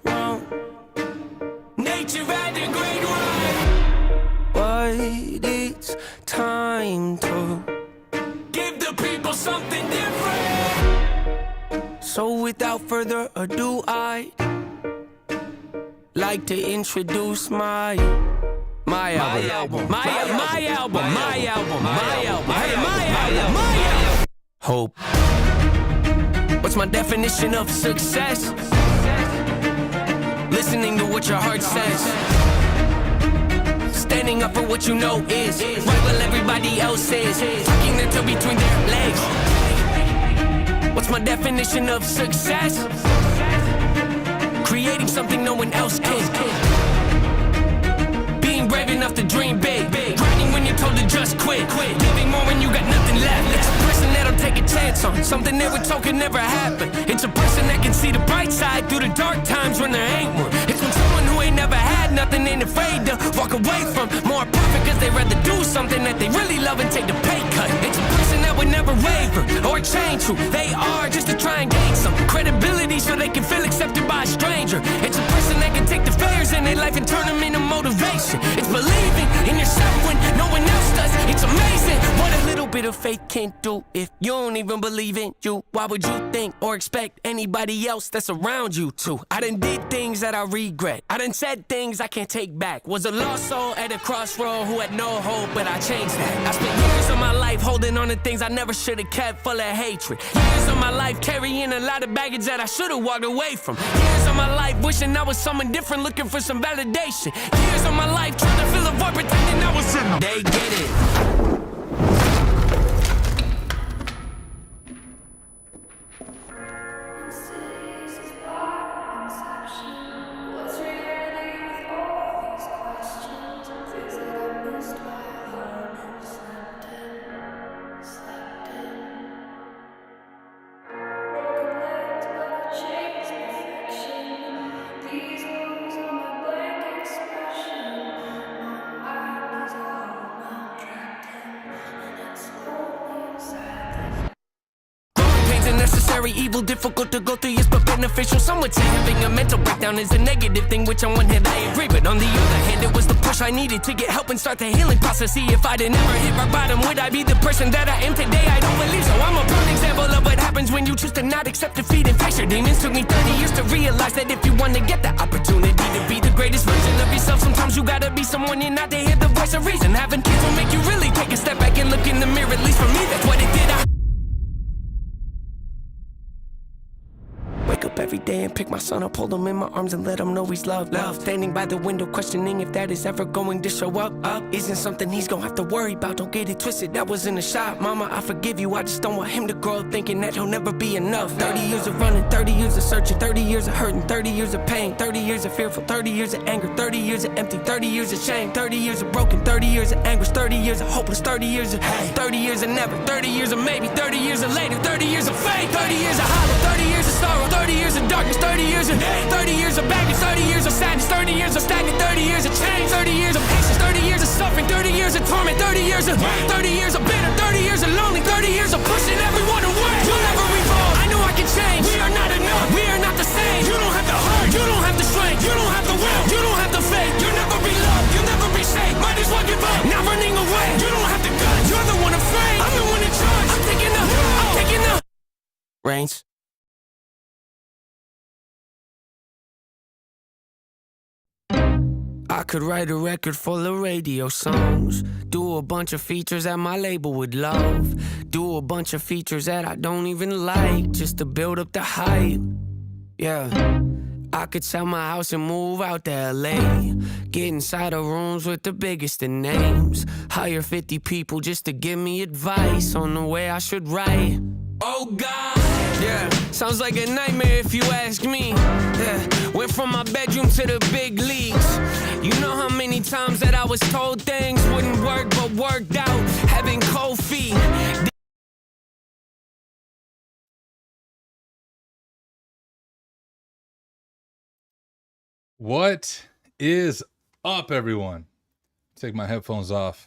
wrong. Nature had a great run. But it's time to give the people something different. So without further ado, I'd like to introduce my album. Hope. What's my definition of success? Listening to what your heart says. Standing up for what you know is right while everybody else is. Tucking their toe between their legs. What's my definition of success? Creating something no one else can. Being brave enough to dream big. Grinding when you're told to just quit. Giving more when you got nothing left. It's a person that'll take a chance on something they were told could never happen. It's a person that can see the bright side through the dark times when there ain't one. It's when someone who ain't never had nothing ain't afraid to walk away from more profit cause they'd rather do something that they really love and take the pay cut. It's a person that would never waver or change who they are just to try and gain some credibility so they can feel accepted by a stranger. It's a person that can take the failures in their life and turn them into motivation. It's believing in yourself when no one else does. It's amazing what a little bit of faith can do. If you don't even believe in you, why would you think or expect anybody else that's around you to? I done did things that I regret. I done said things I can't take back. Was a lost soul at a crossroad who had no hope, but I changed that. I spent years of my life holding on to things I never should have kept, full of hatred. Years of my life carrying a lot of baggage that I should have walked away from. Years of my life wishing I was someone different, looking for some validation. Years of my life trying to fill a void, pretending I was in them. They get it. Necessary evil, difficult to go through, yes, but beneficial. Some would say having a mental breakdown is a negative thing, which on one hand I agree, but on the other hand it was the push I needed to get help and start the healing process. See, if I'd never hit rock bottom, would I be the person that I am today? I don't believe so. I'm a prime example of what happens when you choose to not accept defeat and face your demons. Took me 30 years to realize that if you want to get the opportunity to be the greatest version of yourself, sometimes you gotta be someone you're not to hear the voice of reason. Having kids will make you really take a step back and look in the mirror. At least for me, that's what it did. Wake up every day and pick my son up, hold him in my arms and let him know he's loved. Standing by the window questioning if that is ever going to show up. Isn't something he's gonna have to worry about, don't get it twisted, that was in the shop. Mama, I forgive you, I just don't want him to grow up thinking that he'll never be enough. 30 years of running, 30 years of searching, 30 years of hurting, 30 years of pain, 30 years of fearful, 30 years of anger, 30 years of empty, 30 years of shame, 30 years of broken, 30 years of anguish, 30 years of hopeless, 30 years of hate, 30 years of never, 30 years of maybe, 30 years of later, 30 years of fate, 30 years of hollow, 30 years of sorrow, 30 years of darkness, 30 years of hate, 30 years of baggage, 30 years of sadness, 30 years of stagnant, 30 years of change, 30 years of patience, 30 years of suffering, 30 years of torment, 30 years of pain, 30 years of bitter, 30 years of lonely, 30 years of pushing everyone away. You'll never revolve, I know I can change. We are not enough, we are not the same. You don't have the heart, you don't have the strength, you don't have the will, you don't have the faith. You'll never be loved, you'll never be safe. Might as well give up, not running away. You don't have the guts, you're the one afraid. I'm the one in charge, I'm taking the reins. I could write a record full of radio songs, do a bunch of features that my label would love, do a bunch of features that I don't even like, just to build up the hype. Yeah, I could sell my house and move out to LA, get inside of rooms with the biggest of names, hire 50 people just to give me advice on the way I should write. Oh God, yeah, sounds like a nightmare if you ask me. Yeah, went from my bedroom to the big leagues. You know how many times that I was told things wouldn't work but worked out, having cold feet. What is up, everyone? Take my headphones off.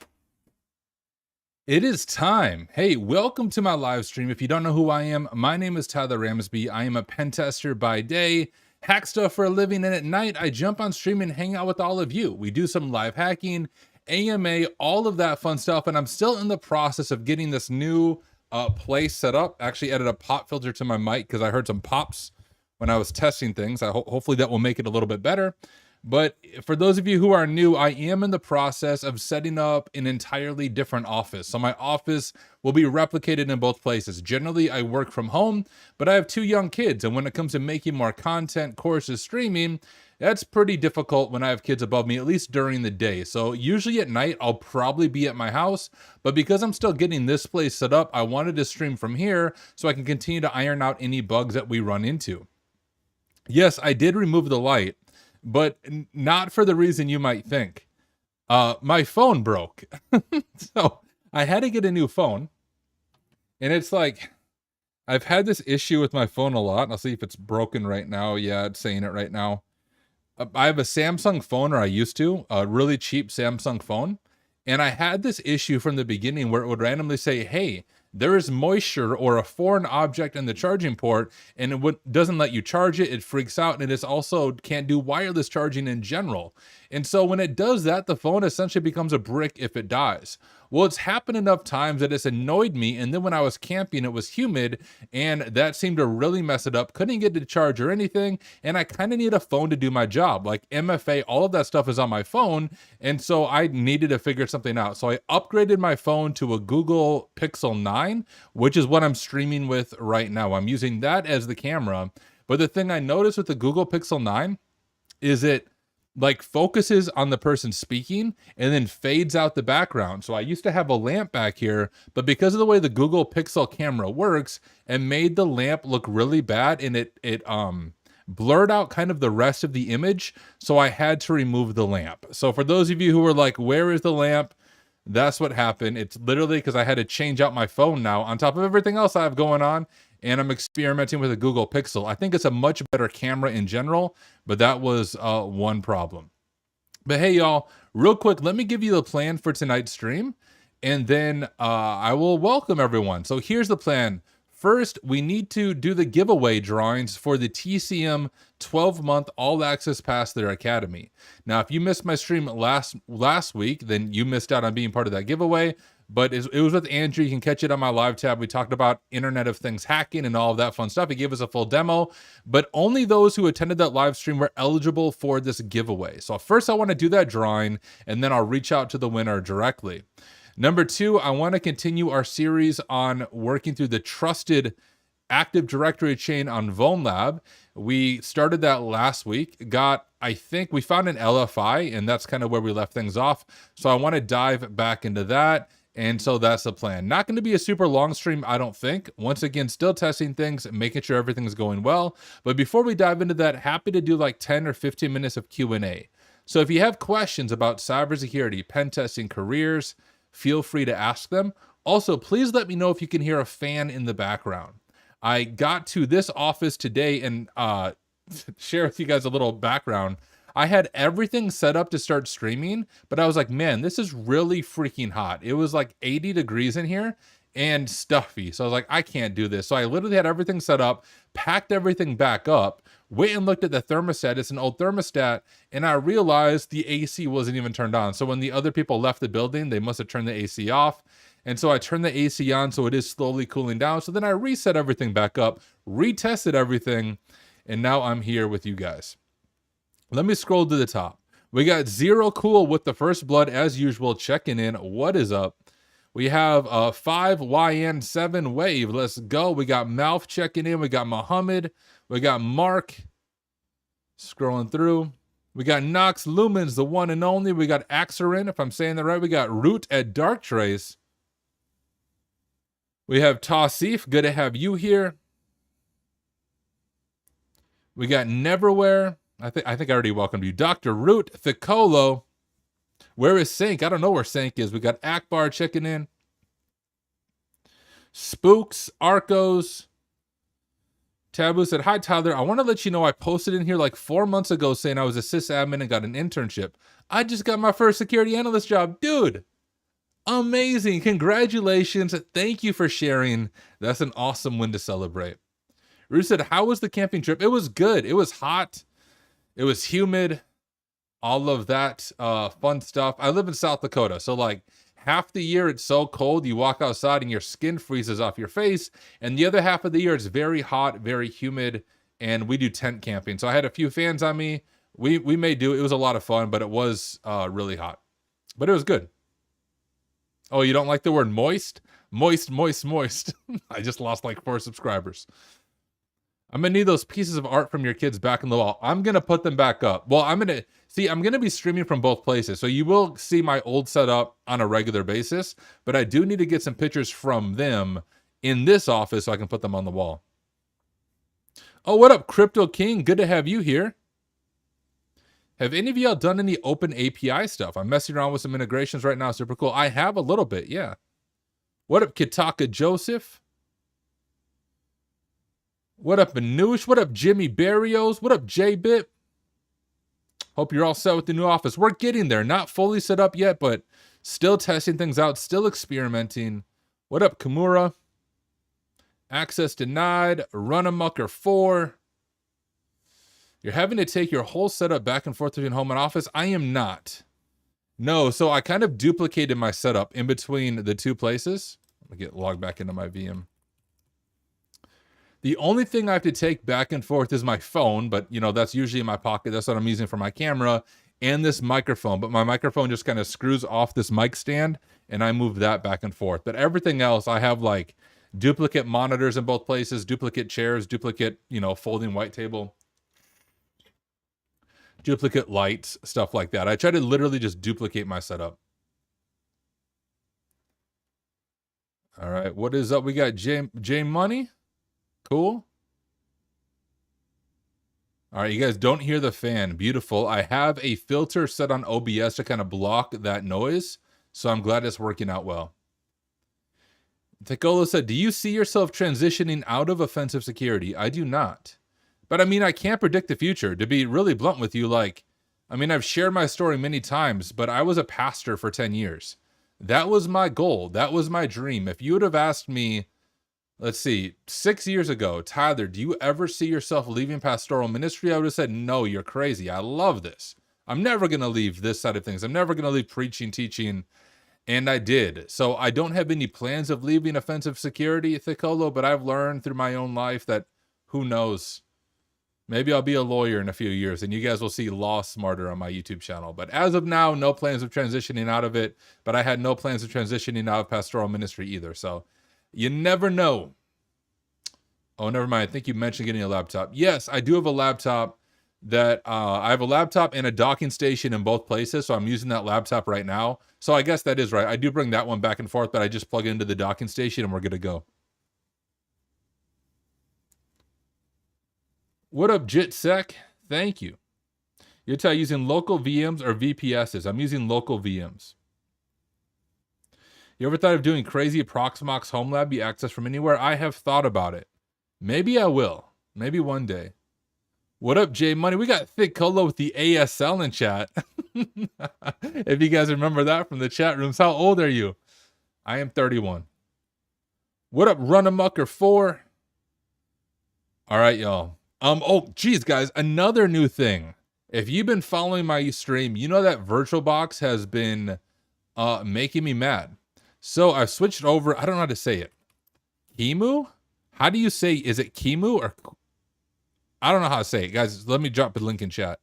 It is time. Hey, welcome to my live stream. If you don't know who I am, my name is Tyler Ramsby. I am a pen tester by day hack stuff for a living, and at night I jump on stream and hang out with all of you. We do some live hacking, AMA, all of that fun stuff, and I'm still in the process of getting this new place set up. Actually added a pop filter to my mic because I heard some pops when I was testing things. Hopefully that will make it a little bit better. But for those of you who are new, I am in the process of setting up an entirely different office. So my office will be replicated in both places. Generally, I work from home, but I have 2 young kids. And when it comes to making more content, courses, streaming, that's pretty difficult when I have kids above me, at least during the day. So usually at night, I'll probably be at my house. But because I'm still getting this place set up, I wanted to stream from here so I can continue to iron out any bugs that we run into. Yes, I did remove the light, but not for the reason you might think. My phone broke. So I had to get a new phone. And it's like, I've had this issue with my phone a lot. I'll see if it's broken right now. Yeah, it's saying it right now. I have a Samsung phone, or I used to, a really cheap Samsung phone. And I had this issue from the beginning where it would randomly say, hey, there is moisture or a foreign object in the charging port, and it doesn't let you charge it. It freaks out, and it also can't do wireless charging in general. And so when it does that, the phone essentially becomes a brick if it dies. Well, it's happened enough times that it's annoyed me, and then when I was camping, it was humid, and that seemed to really mess it up. Couldn't get it to charge or anything, and I kind of need a phone to do my job. Like MFA, all of that stuff is on my phone, and so I needed to figure something out. So I upgraded my phone to a Google Pixel 9, which is what I'm streaming with right now. I'm using that as the camera, but the thing I noticed with the Google Pixel 9 is it like focuses on the person speaking and then fades out the background. So I used to have a lamp back here, but because of the way the Google Pixel camera works, it made the lamp look really bad, and it blurred out kind of the rest of the image. So I had to remove the lamp. So for those of you who were like, where is the lamp? That's what happened. It's literally because I had to change out my phone now on top of everything else I have going on. And I'm experimenting with a Google Pixel. I think it's a much better camera in general, but that was one problem. But hey, y'all, real quick, let me give you the plan for tonight's stream, and then I will welcome everyone. So here's the plan. First, we need to do the giveaway drawings for the TCM 12-month all-access pass to their academy. Now, if you missed my stream last week, then you missed out on being part of that giveaway. But it was with Andrew. You can catch it on my live tab. We talked about Internet of Things hacking and all of that fun stuff. He gave us a full demo, but only those who attended that live stream were eligible for this giveaway. So first I want to do that drawing, and then I'll reach out to the winner directly. Number 2, I want to continue our series on working through the trusted Active Directory chain on VulnLab. We started that last week. I think we found an LFI, and that's kind of where we left things off. So I want to dive back into that. And so that's the plan. Not going to be a super long stream, I don't think. Once again, still testing things, making sure everything's going well. But before we dive into that, happy to do like 10 or 15 minutes of Q&A. So if you have questions about cybersecurity, pen testing, careers, feel free to ask them. Also, please let me know if you can hear a fan in the background. I got to this office today and share with you guys a little background. I had everything set up to start streaming, but I was like, man, this is really freaking hot. It was like 80 degrees in here and stuffy. So I was like, I can't do this. So I literally had everything set up, packed everything back up, went and looked at the thermostat. It's an old thermostat. And I realized the AC wasn't even turned on. So when the other people left the building, they must have turned the AC off. And so I turned the AC on, so it is slowly cooling down. So then I reset everything back up, retested everything, and now I'm here with you guys. Let me scroll to the top. We got Zero Cool with the first blood as usual, checking in. What is up? We have 5YN7 Wave. Let's go. We got Mouth checking in. We got Muhammad. We got Mark. Scrolling through. We got Nox Lumens, the one and only. We got Axerin, if I'm saying that right. We got Root at Dark Trace. We have Tassif. Good to have you here. We got Neverwhere. I think I already welcomed you. Dr. Root, Thicolo. Where is Sank? I don't know where Sank is. We got Akbar checking in. Spooks, Arcos. Taboo said, hi, Tyler. I want to let you know I posted in here like 4 months ago saying I was a sysadmin and got an internship. I just got my first security analyst job. Dude, amazing. Congratulations. Thank you for sharing. That's an awesome win to celebrate. Ruth said, how was the camping trip? It was good. It was hot. It was humid. All of that fun stuff. I live in South Dakota, so like half the year it's so cold you walk outside and your skin freezes off your face, and the other half of the year it's very hot, very humid, and we do tent camping. So I had a few fans on me. We may do it. It was a lot of fun, but it was really hot. But it was good. Oh, you don't like the word moist? Moist, moist, moist. I just lost like 4 subscribers. I'm gonna need those pieces of art from your kids back in the wall. I'm gonna put them back up. Well, I'm gonna be streaming from both places, so you will see my old setup on a regular basis, but I do need to get some pictures from them in this office so I can put them on the wall. Oh, what up, Crypto King? Good to have you here. Have any of y'all done any open API stuff? I'm messing around with some integrations right now. Super cool. I have a little bit, yeah. What up, Kitaka Joseph? What up, Anoush? What up, Jimmy Barrios? What up, J-Bit? Hope you're all set with the new office. We're getting there. Not fully set up yet, but still testing things out, still experimenting. What up, Kimura? Access denied. Runamucker 4. You're having to take your whole setup back and forth between home and office? I am not. No, so I kind of duplicated my setup in between the two places. Let me get logged back into my VM. The only thing I have to take back and forth is my phone, but you know, that's usually in my pocket. That's what I'm using for my camera and this microphone. But my microphone just kind of screws off this mic stand and I move that back and forth. But everything else, I have like duplicate monitors in both places, duplicate chairs, duplicate, you know, folding white table, duplicate lights, stuff like that. I try to literally just duplicate my setup. All right, what is up? We got J Money. Cool. All right, you guys don't hear the fan. Beautiful. I have a filter set on OBS to kind of block that noise, so I'm glad it's working out well. Tekolo said, do you see yourself transitioning out of offensive security? I do not. But I mean, I can't predict the future. To be really blunt with you, like, I mean, I've shared my story many times, but I was a pastor for 10 years. That was my goal. That was my dream. If you would have asked me, let's see, 6 years ago, Tyler, do you ever see yourself leaving pastoral ministry? I would have said, no, you're crazy. I love this. I'm never going to leave this side of things. I'm never going to leave preaching, teaching. And I did. So I don't have any plans of leaving offensive security, Thicolo, but I've learned through my own life that who knows, maybe I'll be a lawyer in a few years and you guys will see Law Smarter on my YouTube channel. But as of now, no plans of transitioning out of it. But I had no plans of transitioning out of pastoral ministry either. So you never know. Oh, never mind. I think you mentioned getting a laptop. Yes, I do have a laptop that I have a laptop and a docking station in both places. So I'm using that laptop right now. So I guess that is right. I do bring that one back and forth, but I just plug it into the docking station and we're good to go. What up, JitSec? Thank you. You're using local VMs or VPSs? I'm using local VMs. You ever thought of doing crazy Proxmox home lab you access from anywhere? I have thought about it. Maybe I will. Maybe one day. What up, J Money? We got Thick Colo with the ASL in chat. If you guys remember that from the chat rooms. How old are you? I am 31. What up, Runamucker 4? All right, y'all. Oh, geez, guys, another new thing. If you've been following my stream, you know that VirtualBox has been making me mad. So I switched over. I don't know how to say it. Kimu? How do you say, is it Kimu or? I don't know how to say it. Guys, let me drop a link in chat.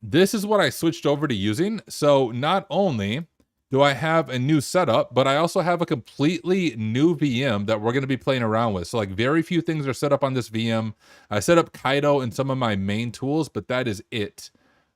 This is what I switched over to using. So not only do I have a new setup, but I also have a completely new VM that we're going to be playing around with. So like very few things are set up on this VM. I set up Kaido and some of my main tools, but that is it.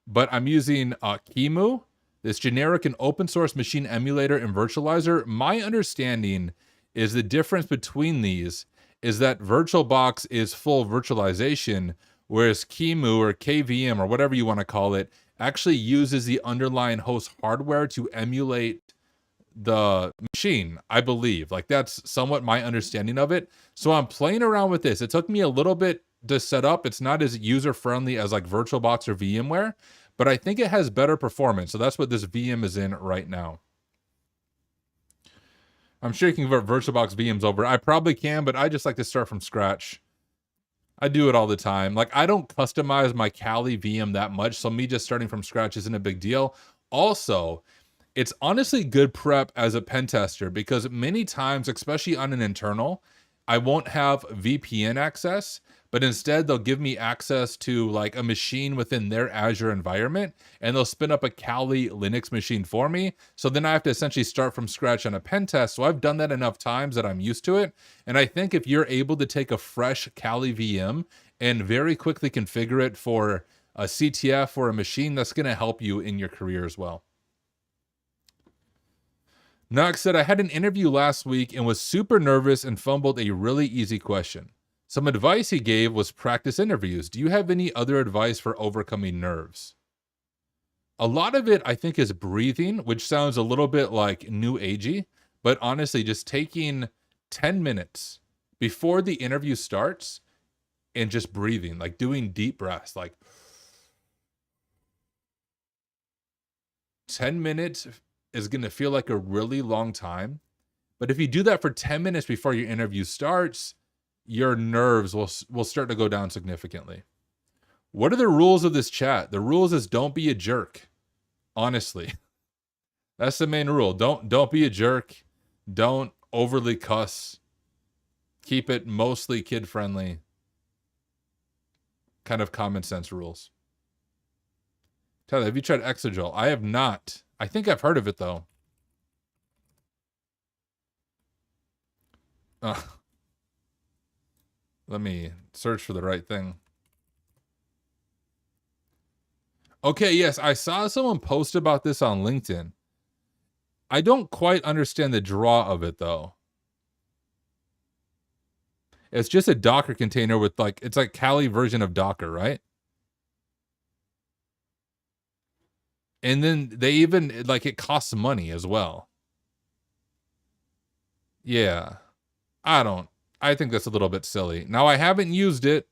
But I'm using Kimu, this generic and open source machine emulator and virtualizer. My understanding is the difference between these is that VirtualBox is full virtualization, whereas Kimu or KVM or whatever you want to call it actually uses the underlying host hardware to emulate the machine, I believe. Like that's somewhat my understanding of it. So I'm playing around with this. It took me a little bit to set up. It's not as user-friendly as like VirtualBox or VMware, but I think it has better performance. So that's what this VM is in right now. I'm sure you can convert VirtualBox VMs over. I probably can, but I just like to start from scratch. I do it all the time. Like, I don't customize my Kali VM that much, so me just starting from scratch isn't a big deal. Also, it's honestly good prep as a pen tester because many times, especially on an internal, I won't have VPN access, but instead they'll give me access to like a machine within their Azure environment, and they'll spin up a Kali Linux machine for me. So then I have to essentially start from scratch on a pen test. So I've done that enough times that I'm used to it. And I think if you're able to take a fresh Kali VM and very quickly configure it for a CTF or a machine, that's going to help you in your career as well. Knox said, I had an interview last week and was super nervous and fumbled a really easy question. Some advice he gave was practice interviews. Do you have any other advice for overcoming nerves? A lot of it, I think, is breathing, which sounds a little bit like new agey, but honestly, just taking 10 minutes before the interview starts and just breathing, like doing deep breaths, like 10 minutes is going to feel like a really long time. But if you do that for 10 minutes before your interview starts, your nerves will start to go down significantly. What are the rules of this chat? The rules is don't be a jerk. Honestly, that's the main rule. Don't be a jerk. Don't overly cuss. Keep it mostly kid friendly. Kind of common sense rules. Tyler, have you tried Exegel? I have not. I think I've heard of it though. Let me search for the right thing. Okay, yes, I saw someone post about this on LinkedIn. I don't quite understand the draw of it though. It's just a Docker container with like, it's like Kali version of Docker, right? And then they even, like, it costs money as well. Yeah. I think that's a little bit silly. Now, I haven't used it,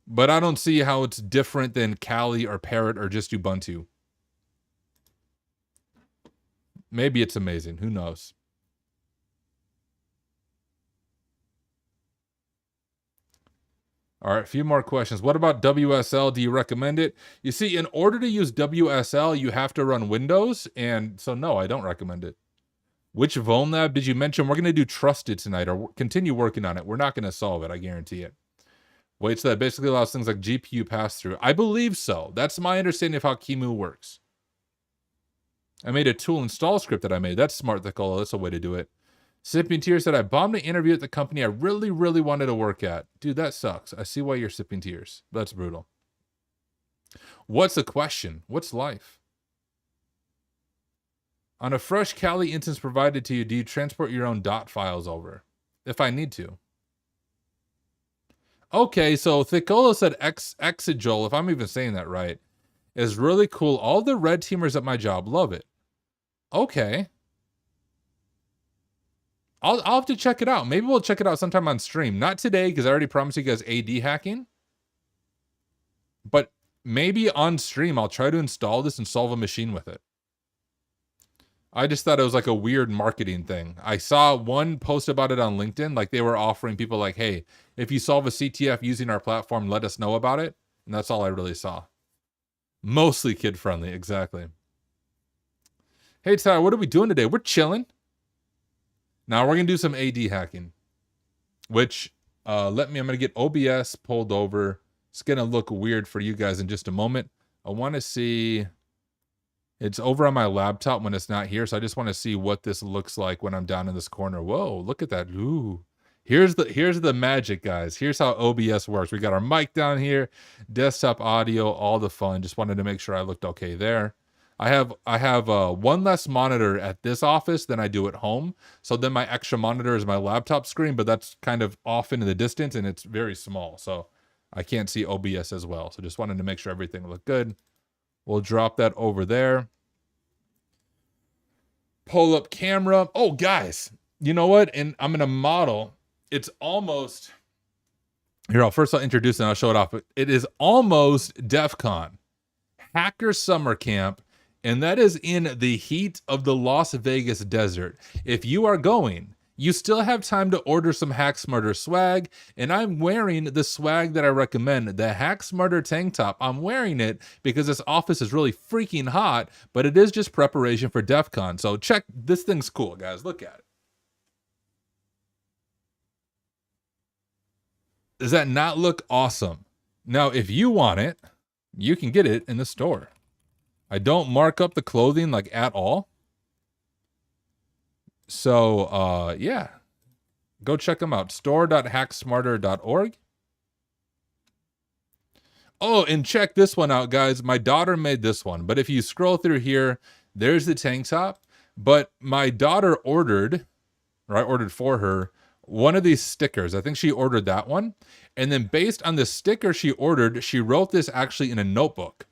but I don't see how it's different than Kali or Parrot or just Ubuntu. Maybe it's amazing. Who knows? All right, a few more questions. What about WSL? Do you recommend it? You see, in order to use WSL, you have to run Windows, and so no, I don't recommend it. Which vulnerab did you mention? We're going to do trusted tonight, or continue working on it. We're not going to solve it, I guarantee it. Wait, so that basically allows things like GPU pass-through. I believe so. That's my understanding of how Kimu works. I made a tool install script that I made. That's smart, Nicola. That's a way to do it. Sipping Tears said, I bombed an interview at the company I really, really wanted to work at. Dude, that sucks. I see why you're sipping tears. That's brutal. What's the question? What's life? On a fresh Kali instance provided to you, do you transport your own dot files over? If I need to. Okay, so Thicola said Exegel, if I'm even saying that right, is really cool. All the red teamers at my job love it. Okay. I'll have to check it out. Maybe we'll check it out sometime on stream. Not today, because I already promised you guys AD hacking. But maybe on stream, I'll try to install this and solve a machine with it. I just thought it was like a weird marketing thing. I saw one post about it on LinkedIn. Like they were offering people like, hey, if you solve a CTF using our platform, let us know about it. And that's all I really saw. Mostly kid-friendly, exactly. Hey, Tyler, what are we doing today? We're chilling. Now we're going to do some AD hacking, which, I'm going to get OBS pulled over. It's going to look weird for you guys in just a moment. I want to see, it's over on my laptop when it's not here. So I just want to see what this looks like when I'm down in this corner. Whoa, look at that. Ooh, here's the magic, guys. Here's how OBS works. We got our mic down here, desktop audio, all the fun. Just wanted to make sure I looked okay there. I have one less monitor at this office than I do at home. So then my extra monitor is my laptop screen, but that's kind of off into the distance and it's very small. So I can't see OBS as well. So just wanted to make sure everything looked good. We'll drop that over there. Pull up camera. Oh, guys, you know what? And I'm going to model. It's almost, here, I'll introduce it and I'll show it off. But it is almost DEF CON. Hacker Summer Camp. And that is in the heat of the Las Vegas desert. If you are going, you still have time to order some Hack Smarter swag, and I'm wearing the swag that I recommend, the Hack Smarter tank top. I'm wearing it because this office is really freaking hot, but it is just preparation for DEF CON. So check, this thing's cool, guys. Look at it. Does that not look awesome? Now, if you want it, you can get it in the store. I don't mark up the clothing like at all. So, yeah, go check them out. store.hacksmarter.org. Oh, and check this one out, guys. My daughter made this one, but if you scroll through here, there's the tank top. But my daughter ordered, or I ordered for her, one of these stickers. I think she ordered that one. And then based on the sticker she ordered, she wrote this actually in a notebook.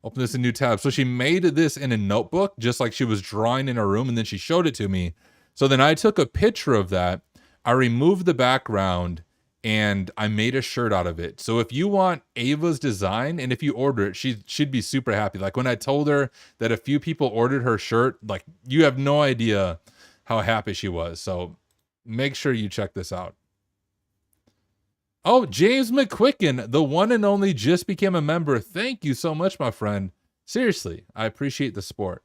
Open this in a new tab. So she made this in a notebook, just like she was drawing in her room, and then she showed it to me. So then I took a picture of that. I removed the background, and I made a shirt out of it. So if you want Ava's design, and if you order it, she'd be super happy. Like when I told her that a few people ordered her shirt, like you have no idea how happy she was. So make sure you check this out. Oh, James McQuicken, the one and only, just became a member. Thank you so much, my friend. Seriously, I appreciate the support.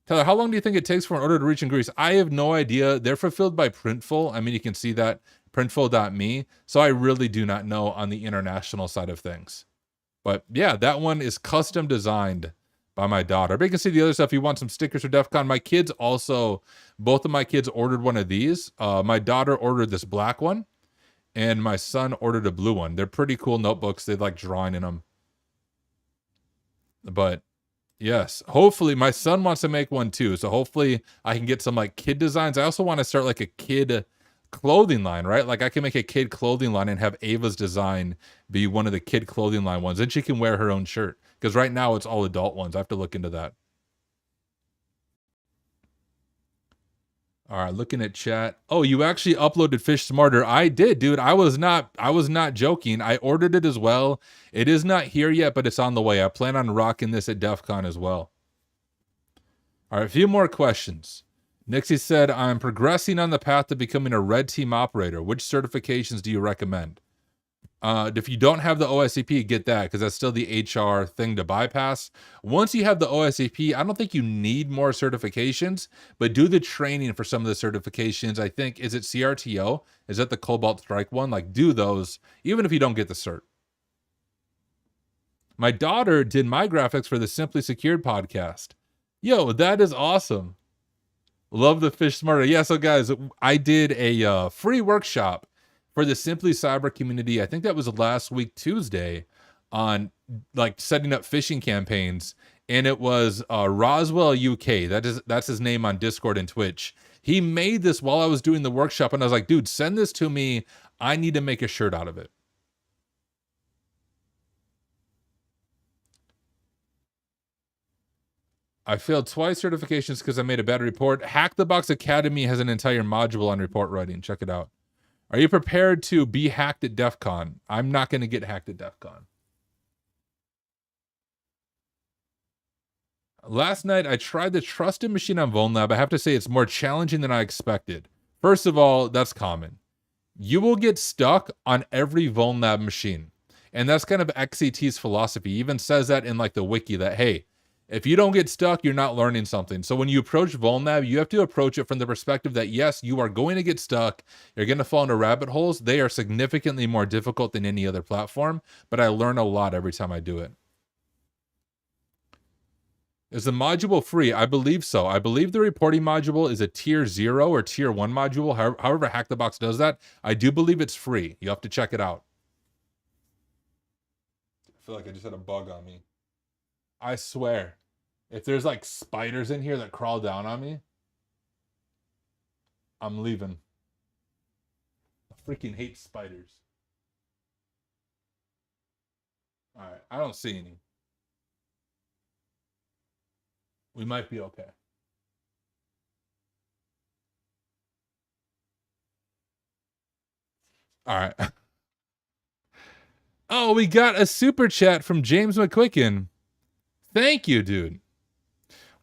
Tyler, how long do you think it takes for an order to reach in Greece? I have no idea. They're fulfilled by Printful. I mean, you can see that, printful.me. So I really do not know on the international side of things. But yeah, that one is custom designed by my daughter. But you can see the other stuff. You want some stickers for DEF CON. My kids also, both of my kids ordered one of these. My daughter ordered this black one, and my son ordered a blue one. They're pretty cool notebooks. They like drawing in them. But yes, hopefully my son wants to make one too. So hopefully I can get some like kid designs. I also want to start like a kid clothing line, right? Like I can make a kid clothing line and have Ava's design be one of the kid clothing line ones. And she can wear her own shirt. Because right now it's all adult ones. I have to look into that. All right, looking at chat. Oh, you actually uploaded Fish Smarter. I did, dude. I was not joking. I ordered it as well. It is not here yet, but it's on the way. I plan on rocking this at DEF CON as well. All right, a few more questions. Nixie said, I'm progressing on the path to becoming a red team operator. Which certifications do you recommend? If you don't have the OSCP, get that, because that's still the HR thing to bypass. Once you have the OSCP, I don't think you need more certifications, but do the training for some of the certifications. I think, is it CRTO? Is that the Cobalt Strike one? Like, do those, even if you don't get the cert. My daughter did my graphics for the Simply Secured podcast. Yo, that is awesome. Love the Fish Smarter. Yeah, so guys, I did a free workshop for the Simply Cyber community. I think that was last week, Tuesday, on like setting up phishing campaigns. And it was Roswell UK. That's his name on Discord and Twitch. He made this while I was doing the workshop, and I was like, dude, send this to me. I need to make a shirt out of it. I failed twice certifications because I made a bad report. Hack the Box Academy has an entire module on report writing. Check it out. Are you prepared to be hacked at DEF CON? I'm not going to get hacked at DEF CON. Last night, I tried the trusted machine on VulnLab. I have to say it's more challenging than I expected. First of all, that's common. You will get stuck on every VulnLab machine. And that's kind of XCT's philosophy. He even says that in like the wiki that, hey, if you don't get stuck, you're not learning something. So when you approach VulnLab, you have to approach it from the perspective that, yes, you are going to get stuck. You're going to fall into rabbit holes. They are significantly more difficult than any other platform, but I learn a lot every time I do it. Is the module free? I believe so. I believe the reporting module is a tier 0 or tier 1 module. However, Hack the Box does that. I do believe it's free. You have to check it out. I feel like I just had a bug on me. I swear, if there's like spiders in here that crawl down on me, I'm leaving. I freaking hate spiders. All right, I don't see any. We might be okay. All right. Oh, we got a super chat from James McQuicken. Thank you, dude.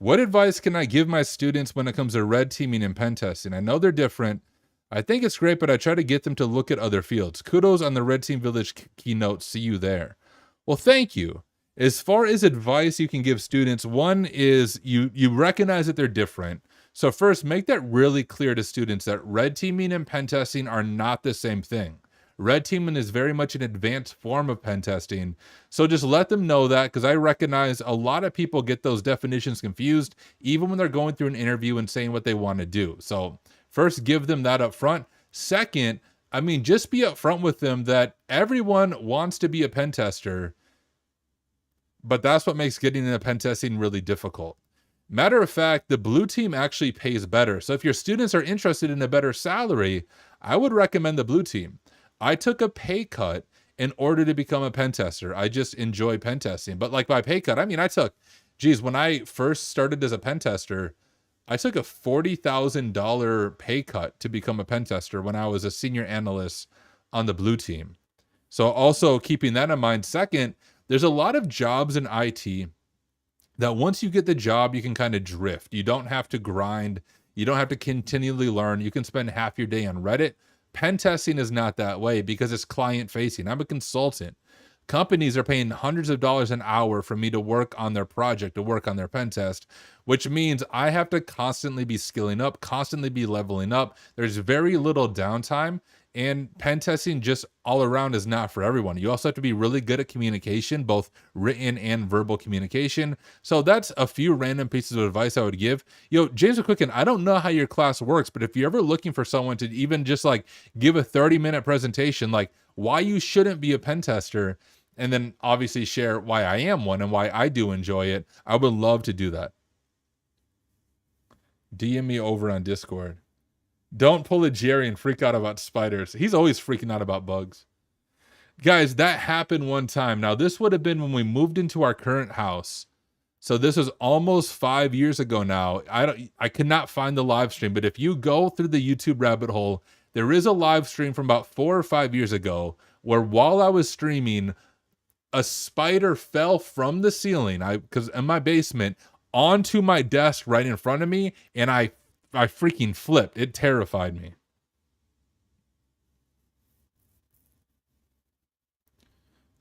What advice can I give my students when it comes to red teaming and pen testing? I know they're different. I think it's great, but I try to get them to look at other fields. Kudos on the Red Team Village keynote. See you there. Well, thank you. As far as advice you can give students, one is you recognize that they're different. So first, make that really clear to students that red teaming and pen testing are not the same thing. Red teaming is very much an advanced form of pen testing. So just let them know that, because I recognize a lot of people get those definitions confused, even when they're going through an interview and saying what they want to do. So first, give them that up front. Second, I mean, just be upfront with them that everyone wants to be a pen tester, but that's what makes getting into pen testing really difficult. Matter of fact, the blue team actually pays better. So if your students are interested in a better salary, I would recommend the blue team. I took a pay cut in order to become a pen tester. I just enjoy pen testing. But like by pay cut, I mean, when I first started as a pen tester, I took a $40,000 pay cut to become a pen tester when I was a senior analyst on the blue team. So also keeping that in mind. Second, there's a lot of jobs in IT that once you get the job, you can kind of drift. You don't have to grind. You don't have to continually learn. You can spend half your day on Reddit. Pen testing is not that way because it's client facing. I'm a consultant. Companies are paying hundreds of dollars an hour for me to work on their project, to work on their pen test, which means I have to constantly be skilling up, constantly be leveling up. There's very little downtime, and pen testing just all around is not for everyone. You also have to be really good at communication, both written and verbal communication. So that's a few random pieces of advice I would give. James McQuicken, I don't know how your class works, but if you're ever looking for someone to even just like give a 30-minute presentation, like why you shouldn't be a pen tester, and then obviously share why I am one and why I do enjoy it, I would love to do that. DM me over on Discord. Don't pull a Jerry and freak out about spiders. He's always freaking out about bugs. Guys, that happened one time. Now, this would have been when we moved into our current house. So this was almost 5 years ago now. I could not find the live stream, but if you go through the YouTube rabbit hole, there is a live stream from about 4 or 5 years ago where while I was streaming, a spider fell from the ceiling, because in my basement, onto my desk right in front of me, and I freaking flipped. It terrified me.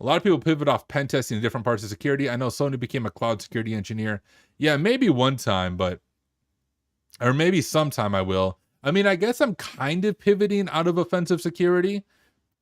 A lot of people pivot off pen testing to different parts of security. I know Sony became a cloud security engineer. Yeah, maybe one time, or maybe sometime I will. I mean, I guess I'm kind of pivoting out of offensive security,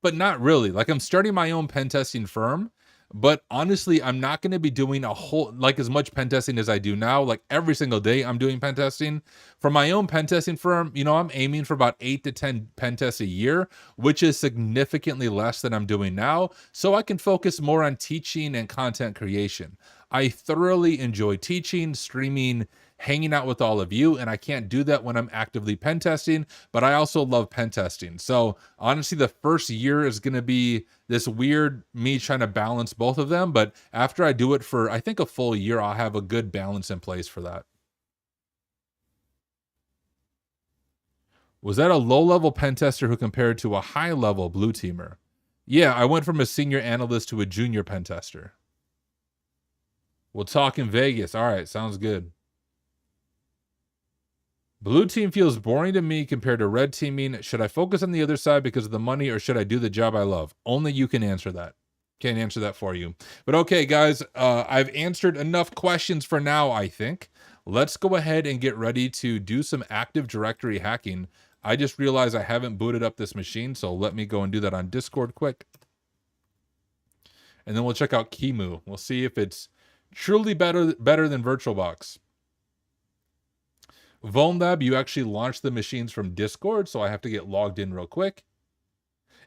but not really. Like, I'm starting my own pen testing firm. But honestly, I'm not going to be doing as much pen testing as I do now. Like every single day I'm doing pen testing. For my own pen testing firm, I'm aiming for about 8 to 10 pen tests a year, which is significantly less than I'm doing now. So I can focus more on teaching and content creation. I thoroughly enjoy teaching, streaming, hanging out with all of you, and I can't do that when I'm actively pen testing, but I also love pen testing. So honestly, the first year is going to be this weird me trying to balance both of them, but after I do it for, I think, a full year, I'll have a good balance in place for that. Was that a low-level pen tester who compared to a high-level blue teamer? Yeah, I went from a senior analyst to a junior pen tester. We'll talk in Vegas. All right, sounds good. Blue team feels boring to me compared to red teaming. Should I focus on the other side because of the money, or should I do the job I love? Only you can answer that. Can't answer that for you. But okay, guys, I've answered enough questions for now, I think. Let's go ahead and get ready to do some Active Directory hacking. I just realized I haven't booted up this machine, so let me go and do that on Discord quick. And then we'll check out Kimu. We'll see if it's truly better than VirtualBox. VulnLab, you actually launched the machines from Discord, so I have to get logged in real quick.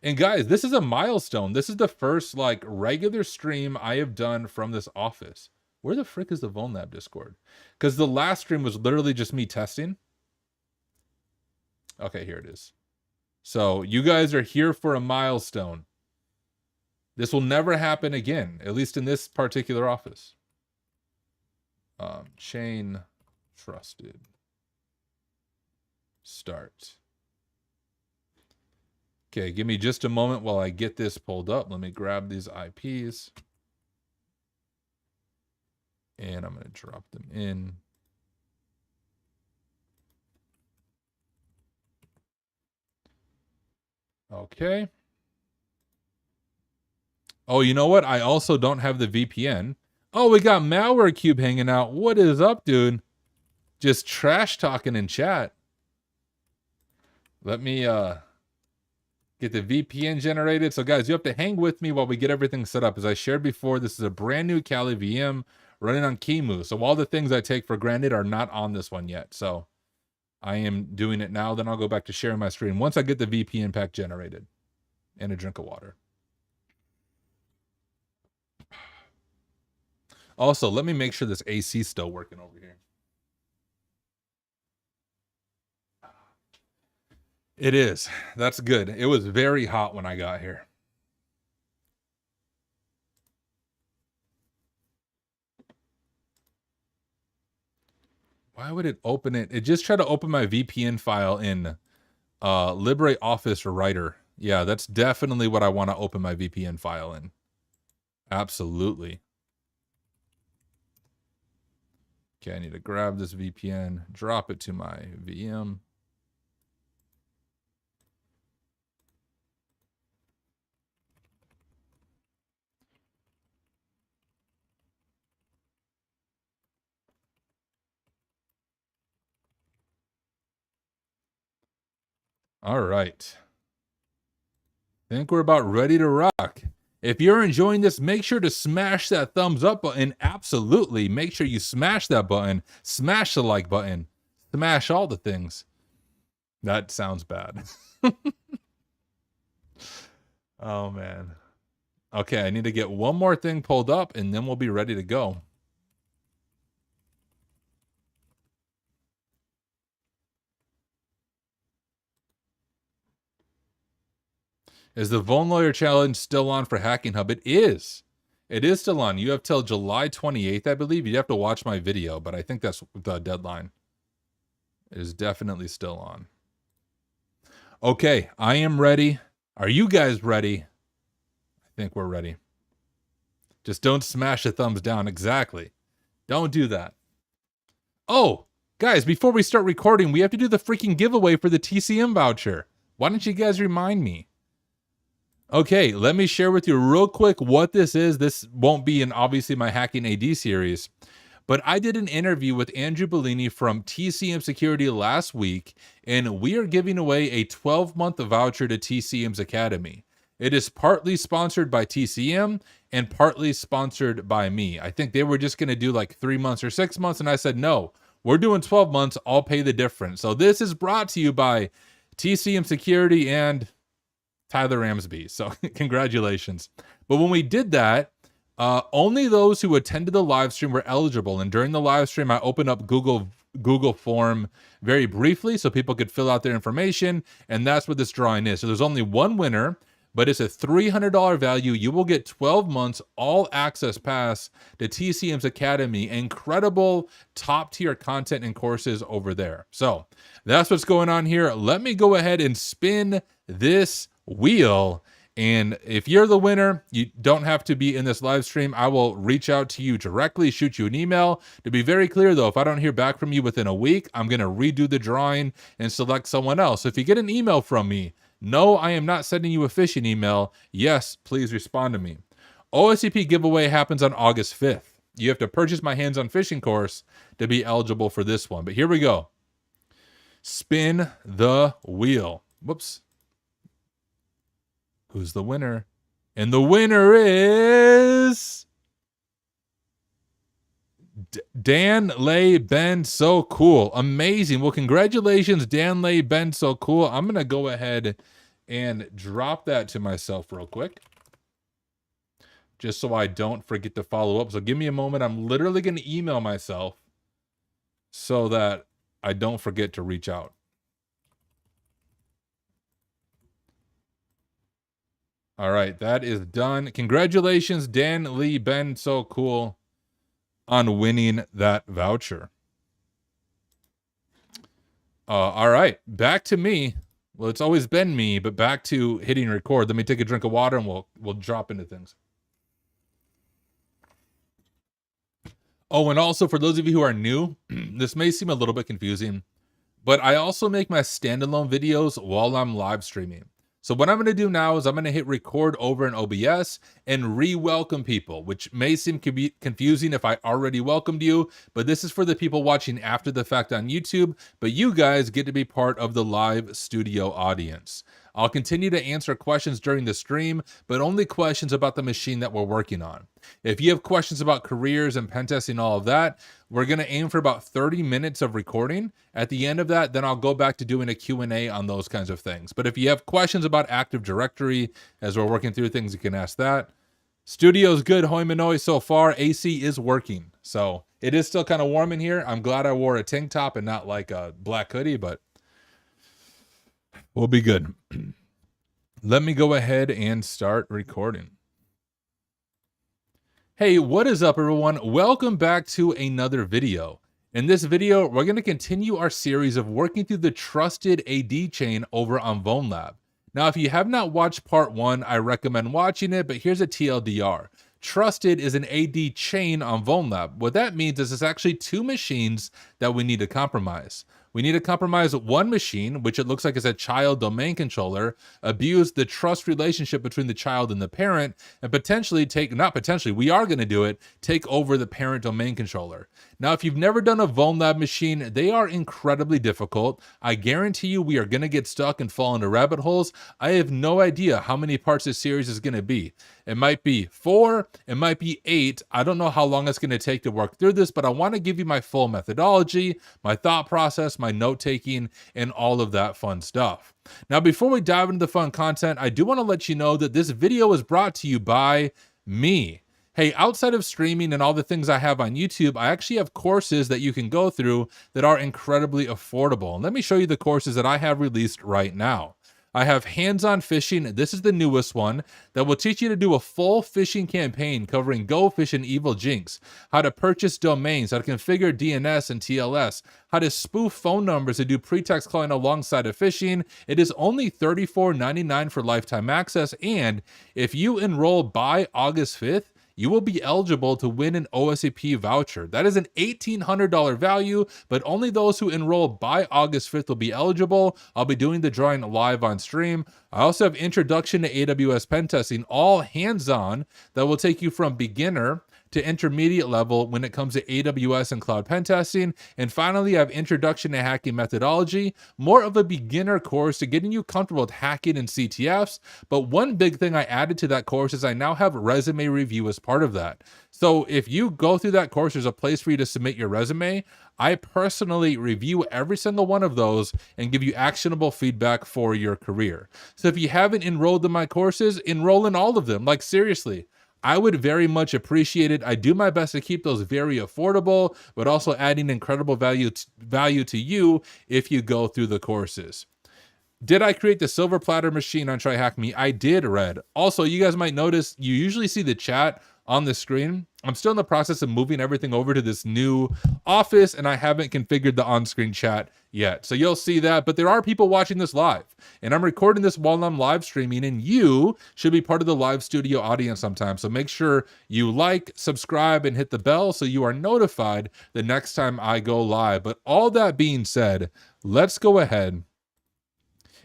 And guys, this is a milestone. This is the first regular stream I have done from this office. Where the frick is the VulnLab Discord? Because the last stream was literally just me testing. Okay, here it is. So you guys are here for a milestone. This will never happen again, at least in this particular office. Chain trusted. Start. Okay, give me just a moment while I get this pulled up. Let me grab these IPs. And I'm going to drop them in. Okay. Oh, you know what? I also don't have the VPN. Oh, we got Malware Cube hanging out. What is up, dude? Just trash talking in chat. Let me get the VPN generated. So guys, you have to hang with me while we get everything set up. As I shared before, this is a brand new Kali VM running on Kimu. So all the things I take for granted are not on this one yet. So I am doing it now. Then I'll go back to sharing my screen once I get the VPN pack generated. And a drink of water. Also, let me make sure this AC is still working over here. It is. That's good. It was very hot when I got here. Why would it open it? It just tried to open my VPN file in LibreOffice Writer. Yeah, that's definitely what I want to open my VPN file in. Absolutely. Okay, I need to grab this VPN, drop it to my VM. All right. I think we're about ready to rock. If you're enjoying this, make sure to smash that thumbs up button. Absolutely. Make sure you smash that button. Smash the like button. Smash all the things. That sounds bad. Oh, man. Okay, I need to get one more thing pulled up, and then we'll be ready to go. Is the Vuln Lawyer Challenge still on for Hacking Hub? It is. It is still on. You have till July 28th, I believe. You'd have to watch my video, but I think that's the deadline. It is definitely still on. Okay, I am ready. Are you guys ready? I think we're ready. Just don't smash the thumbs down. Exactly. Don't do that. Oh, guys, before we start recording, we have to do the freaking giveaway for the TCM voucher. Why don't you guys remind me? Okay, let me share with you real quick what this is. This won't be in obviously my Hacking AD series, but I did an interview with Andrew Bellini from TCM Security last week, and we are giving away a 12-month voucher to TCM's Academy. It is partly sponsored by TCM and partly sponsored by me. I think they were just going to do like 3 months or 6 months, and I said, no, we're doing 12 months. I'll pay the difference. So this is brought to you by TCM Security and Tyler Ramsby. So congratulations. But when we did that, only those who attended the live stream were eligible. And during the live stream, I opened up Google form very briefly so people could fill out their information. And that's what this drawing is. So there's only one winner, but it's a $300 value. You will get 12 months all access pass to TCM's Academy. Incredible top tier content and courses over there. So that's what's going on here. Let me go ahead and spin this wheel, and if you're the winner, you don't have to be in this live stream. I will reach out to you directly, shoot you an email. To be very clear though, if I don't hear back from you within a week, I'm going to redo the drawing and select someone else. So if you get an email from me, no, I am not sending you a phishing email. Yes, please respond to me. OSCP giveaway happens on August 5th. You have to purchase my hands-on phishing course to be eligible for this one. But here we go. Spin the wheel. Whoops. Who's the winner? And the winner is Dan Lay Ben So Cool. Amazing. Well, congratulations, Dan Lay Ben So Cool. I'm going to go ahead and drop that to myself real quick, just so I don't forget to follow up. So give me a moment. I'm literally going to email myself so that I don't forget to reach out. All right, that is done. Congratulations, Dan Lee Ben So Cool, on winning that voucher. All right, back to me. Well, it's always been me, but back to hitting record. Let me take a drink of water and we'll drop into things. Oh, and also for those of you who are new, this may seem a little bit confusing, but I also make my standalone videos while I'm live streaming. So what I'm going to do now is I'm going to hit record over in OBS and re-welcome people, which may seem confusing if I already welcomed you, but this is for the people watching after the fact on YouTube, but you guys get to be part of the live studio audience. I'll continue to answer questions during the stream, but only questions about the machine that we're working on. If you have questions about careers and pen testing, all of that, we're going to aim for about 30 minutes of recording. At the end of that, then I'll go back to doing a Q&A on those kinds of things. But if you have questions about Active Directory, as we're working through things, you can ask that. Studio's good, hoi manoi so far. AC is working. So it is still kind of warm in here. I'm glad I wore a tank top and not like a black hoodie, but we'll be good. Let me go ahead and start recording. Hey, what is up everyone? Welcome back to another video. In this video, we're going to continue our series of working through the trusted AD chain over on VoneLab. Now, if you have not watched part 1, I recommend watching it, but here's a TLDR. Trusted is an AD chain on VoneLab. What that means is it's actually 2 machines that we need to compromise. We need to compromise one machine, which it looks like is a child domain controller, abuse the trust relationship between the child and the parent, and potentially we are going to do it, take over the parent domain controller. Now, if you've never done a VoneLab machine, they are incredibly difficult. I guarantee you we are going to get stuck and fall into rabbit holes. I have no idea how many parts this series is going to be. It might be 4, it might be 8. I don't know how long it's going to take to work through this, but I want to give you my full methodology, my thought process, my note-taking, and all of that fun stuff. Now, before we dive into the fun content, I do want to let you know that this video is brought to you by me. Hey, outside of streaming and all the things I have on YouTube, I actually have courses that you can go through that are incredibly affordable. And let me show you the courses that I have released right now. I have hands-on phishing. This is the newest one that will teach you to do a full phishing campaign covering GoPhish and Evil Jinx, how to purchase domains, how to configure DNS and TLS, how to spoof phone numbers and do pretext calling alongside of phishing. It is only $34.99 for lifetime access, and if you enroll by August 5th, you will be eligible to win an OSCP voucher. That is an $1,800 value, but only those who enroll by August 5th will be eligible. I'll be doing the drawing live on stream. I also have Introduction to AWS Pentesting, all hands-on, that will take you from beginner to intermediate level when it comes to AWS and cloud pen testing. And finally, I have Introduction to Hacking Methodology, more of a beginner course to getting you comfortable with hacking and CTFs. But one big thing I added to that course is I now have resume review as part of that. So if you go through that course, there's a place for you to submit your resume. I personally review every single one of those and give you actionable feedback for your career. So if you haven't enrolled in my courses, enroll in all of them. Like seriously, I would very much appreciate it. I do my best to keep those very affordable, but also adding incredible value to you if you go through the courses. Did I create the silver platter machine on TryHackMe? I did, Red. Also, you guys might notice you usually see the chat on the screen. I'm still in the process of moving everything over to this new office, and I haven't configured the on-screen chat yet. So you'll see that, but there are people watching this live, and I'm recording this while I'm live streaming, and you should be part of the live studio audience sometime. So make sure you like, subscribe, and hit the bell so you are notified the next time I go live. But all that being said, let's go ahead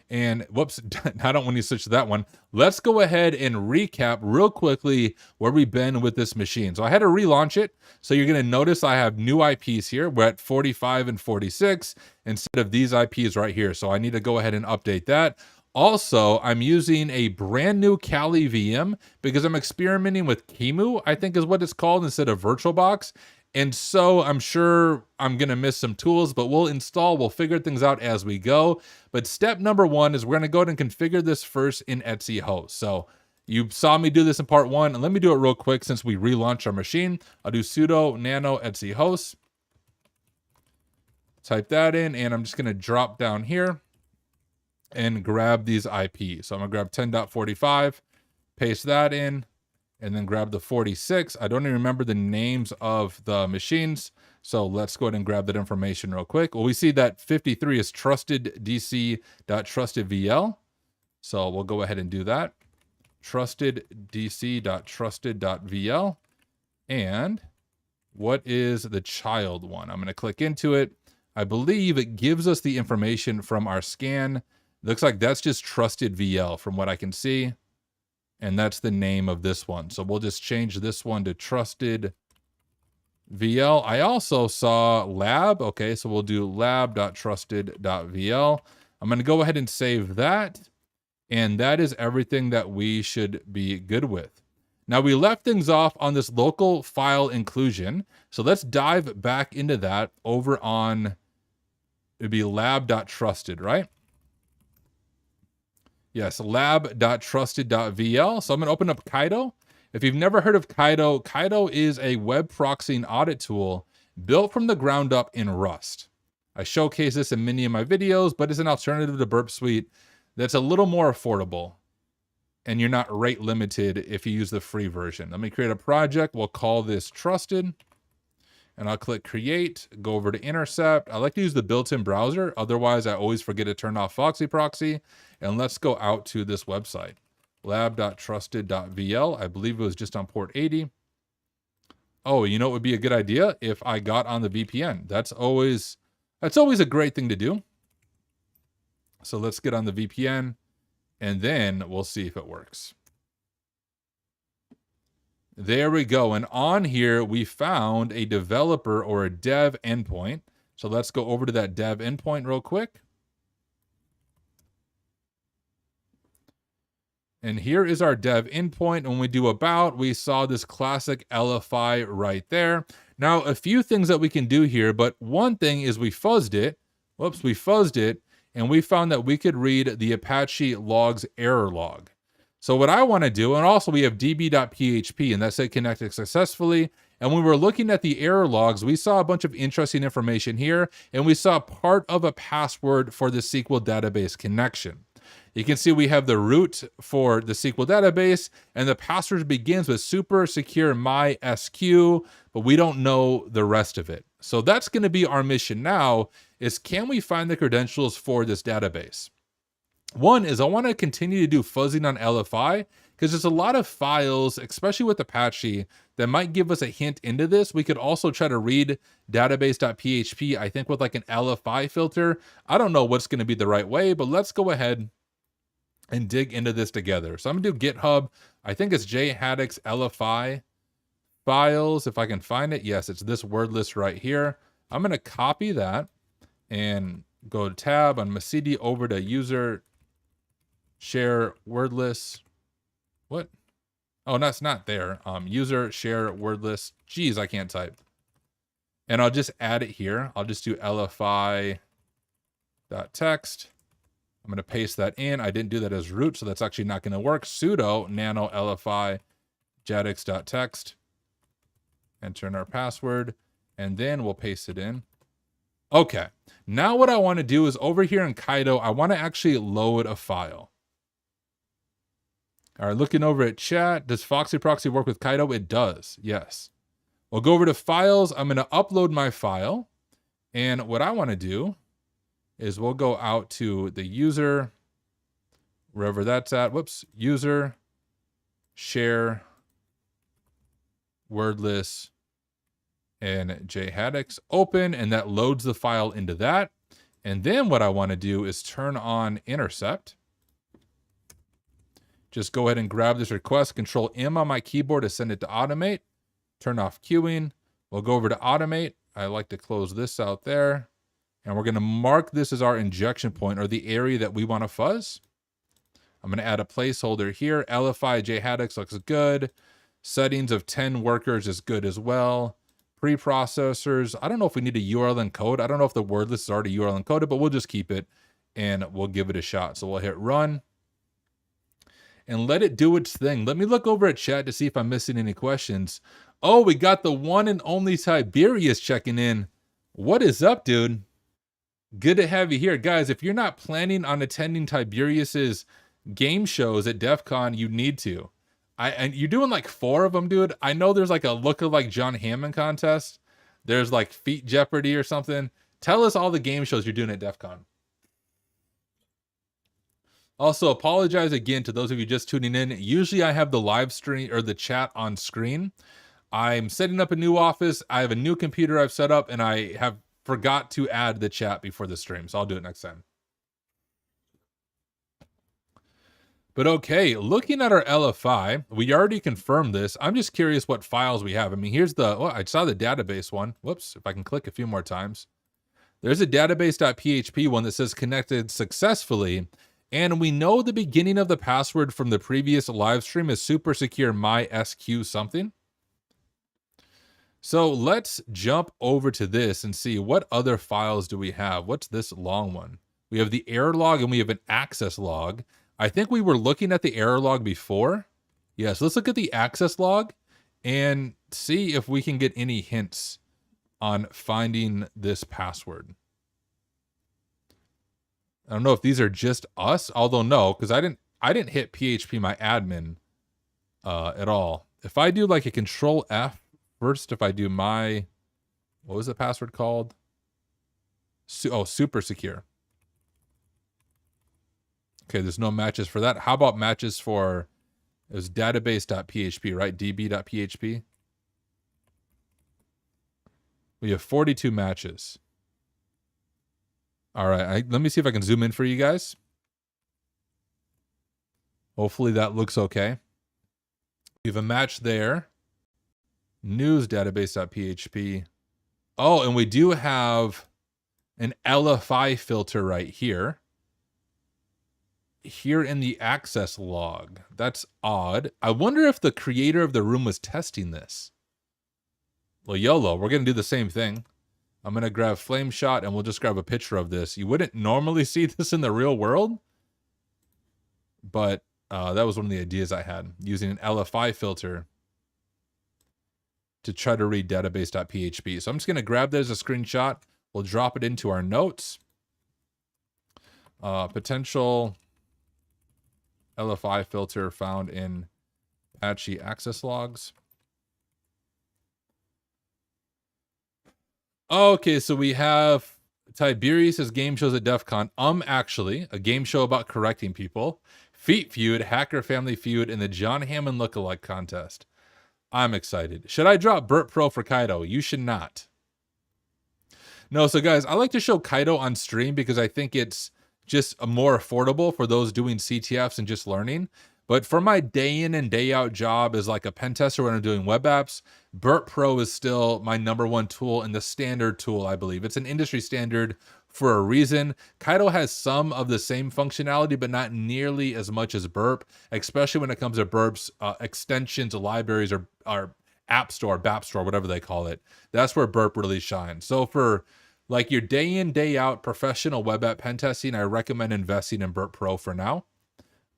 and whoops, I don't want to switch to that one. Let's go ahead and recap real quickly where we've been with this machine. So I had to relaunch it. So you're going to notice I have new IPs here. We're at 45 and 46 instead of these IPs right here. So I need to go ahead and update that. Also, I'm using a brand new Kali VM because I'm experimenting with Kimu, I think is what it's called, instead of VirtualBox. And so I'm sure I'm going to miss some tools, but we'll figure things out as we go. But step number 1 is we're going to go ahead and configure this first in Etsy host. So you saw me do this in part 1, and let me do it real quick since we relaunched our machine. I'll do sudo nano Etsy host. Type that in, and I'm just going to drop down here and grab these IPs. So I'm going to grab 10.45, paste that in, and then grab the 46. I don't even remember the names of the machines, so let's go ahead and grab that information real quick. Well, we see that 53 is trusteddc.trustedvl, so we'll go ahead and do that. Trusteddc.trusted.vl, and what is the child one? I'm going to click into it. I believe it gives us the information from our scan Looks like that's just trusted VL from what I can see. And that's the name of this one. So we'll just change this one to trusted VL. I also saw lab. Okay, so we'll do lab.trusted.vl. I'm going to go ahead and save that. And that is everything that we should be good with. Now we left things off on this local file inclusion. So let's dive back into that over on, it'd be lab.trusted, right? Yes, lab.trusted.vl. So I'm going to open up Kaido. If you've never heard of Kaido, Kaido is a web proxying audit tool built from the ground up in Rust. I showcase this in many of my videos, but it's an alternative to Burp Suite that's a little more affordable. And you're not rate limited if you use the free version. Let me create a project. We'll call this Trusted. And I'll click Create, go over to Intercept. I like to use the built-in browser. Otherwise, I always forget to turn off Foxy Proxy. And let's go out to this website. Lab.trusted.vl. I believe it was just on port 80. Oh, you know what would be a good idea? If I got on the VPN. That's always a great thing to do. So let's get on the VPN. And then we'll see if it works. There we go. And on here, we found a developer or a dev endpoint. So let's go over to that dev endpoint real quick. And here is our dev endpoint. When we do about, we saw this classic LFI right there. Now, a few things that we can do here, but one thing is we fuzzed it. Whoops, we fuzzed it. And we found that we could read the Apache logs error log. So what I want to do, and also we have db.php, and that said connected successfully. And when we were looking at the error logs, we saw a bunch of interesting information here, and we saw part of a password for the SQL database connection. You can see we have the root for the SQL database, and the password begins with super secure mysq, but we don't know the rest of it. So that's going to be our mission now, is can we find the credentials for this database? One is I want to continue to do fuzzing on LFI because there's a lot of files, especially with Apache, that might give us a hint into this. We could also try to read database.php, I think with like an LFI filter. I don't know what's going to be the right way, but let's go ahead and dig into this together. So I'm going to do GitHub. I think it's jhaddix LFI files. If I can find it. Yes, it's this word list right here. I'm going to copy that and go to tab on my CD over to user share word list. What? Oh, that's not there. User share word list. Geez, I can't type. And I'll just add it here. I'll just do lfi.text. I'm going to paste that in. I didn't do that as root, so that's actually not going to work. Sudo nano lfi jaddix.text. Enter in our password, and then we'll paste it in. Okay, now what I want to do is over here in Kaido, I want to actually load a file. All right, looking over at chat, does Foxy Proxy work with Kaido? It does, yes. We'll go over to files. I'm going to upload my file. And what I want to do is we'll go out to the user, wherever that's at. Whoops, user, share, word list, and jhaddix, open, and that loads the file into that. And then what I want to do is turn on intercept. Just go ahead and grab this request, Control M on my keyboard to send it to automate. Turn off queuing. We'll go over to automate. I like to close this out there. And we're going to mark this as our injection point, or the area that we want to fuzz. I'm going to add a placeholder here. LFI jhaddix looks good. Settings of 10 workers is good as well. Preprocessors. I don't know if we need a URL encode. I don't know if the word list is already URL encoded, but we'll just keep it and we'll give it a shot. So we'll hit run and let it do its thing. Let me look over at chat to see if I'm missing any questions. Oh, we got the one and only Tiberius checking in. What is up, dude? Good to have you here. Guys, if you're not planning on attending Tiberius's game shows at DEF CON, you need to. And you're doing like 4 of them, dude. I know there's like a look-alike John Hammond contest. There's like Feet Jeopardy or something. Tell us all the game shows you're doing at DEF CON. Also, apologize again to those of you just tuning in. Usually I have the live stream or the chat on screen. I'm setting up a new office. I have a new computer I've set up, and I have forgot to add the chat before the stream. So I'll do it next time. But okay, looking at our LFI, we already confirmed this. I'm just curious what files we have. I mean, here's the, I saw the database one. Whoops, if I can click a few more times. There's a database.php one that says connected successfully. And we know the beginning of the password from the previous live stream is super secure mysq something. So let's jump over to this and see what other files do we have. What's this long one? We have the error log and we have an access log. I think we were looking at the error log before. Yes, let's look at the access log and see if we can get any hints on finding this password. I don't know if these are just us, although no, because I didn't hit PHP my admin at all. If I do like a control F first, if I do my, what was the password called? Super secure. Okay, there's no matches for that. How about matches for, it was database.php, right? db.php. We have 42 matches. All right, let me see if I can zoom in for you guys. Hopefully that looks okay. We have a match there. News database.php. Oh, and we do have an LFI filter right here. Here in the access log. That's odd. I wonder if the creator of the room was testing this. Well, YOLO, we're going to do the same thing. I'm going to grab Flame Shot and we'll just grab a picture of this. You wouldn't normally see this in the real world, but that was one of the ideas I had, using an LFI filter to try to read database.php. So I'm just going to grab that as a screenshot. We'll drop it into our notes. Potential LFI filter found in Apache access logs. Okay, so we have Tiberius' game shows at DEF CON. Actually, a game show about correcting people. Feet Feud, Hacker Family Feud, and the John Hammond Lookalike Contest. I'm excited. Should I drop Burp Pro for Kaido? You should not. No, so guys, I like to show Kaido on stream because I think it's just more affordable for those doing CTFs and just learning. But for my day in and day out job as like a pen tester when I'm doing web apps, Burp Pro is still my #1 tool and the standard tool, I believe. It's an industry standard for a reason. Kaido has some of the same functionality, but not nearly as much as Burp, especially when it comes to Burp's extensions, libraries, or App Store, BAP Store, whatever they call it. That's where Burp really shines. So for like your day in, day out professional web app pen testing, I recommend investing in Burp Pro for now.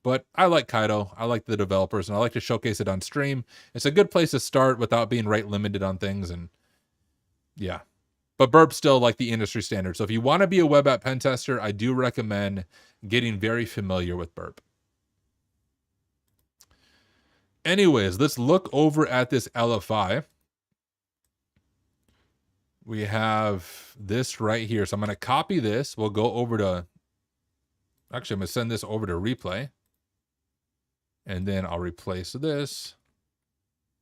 But I like Kaido. I like the developers, and I like to showcase it on stream. It's a good place to start without being rate limited on things. And yeah, but Burp's still like the industry standard. So if you want to be a web app pen tester, I do recommend getting very familiar with Burp. Anyways, let's look over at this LFI. We have this right here. So I'm going to copy this. We'll go over to, actually, I'm going to send this over to replay. And then I'll replace this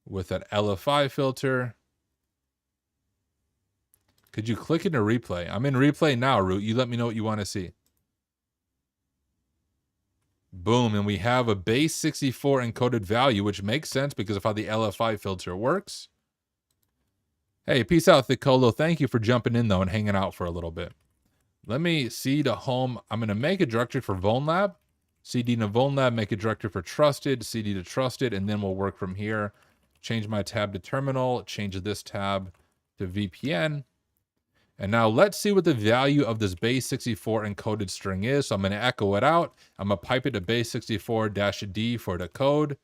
with that LFI filter. Could you click into replay? I'm in replay now, Root. You let me know what you want to see. Boom. And we have a base 64 encoded value, which makes sense because of how the LFI filter works. Hey, peace out, Thicolo. Thank you for jumping in, though, and hanging out for a little bit. Let me see to home. I'm going to make a directory for VulnLab. CD to VulnLab, make a directory for trusted, CD to trusted, and then we'll work from here. Change my tab to terminal, change this tab to VPN. And now let's see what the value of this base 64 encoded string is. So I'm going to echo it out. I'm going to pipe it to base 64-D for the code.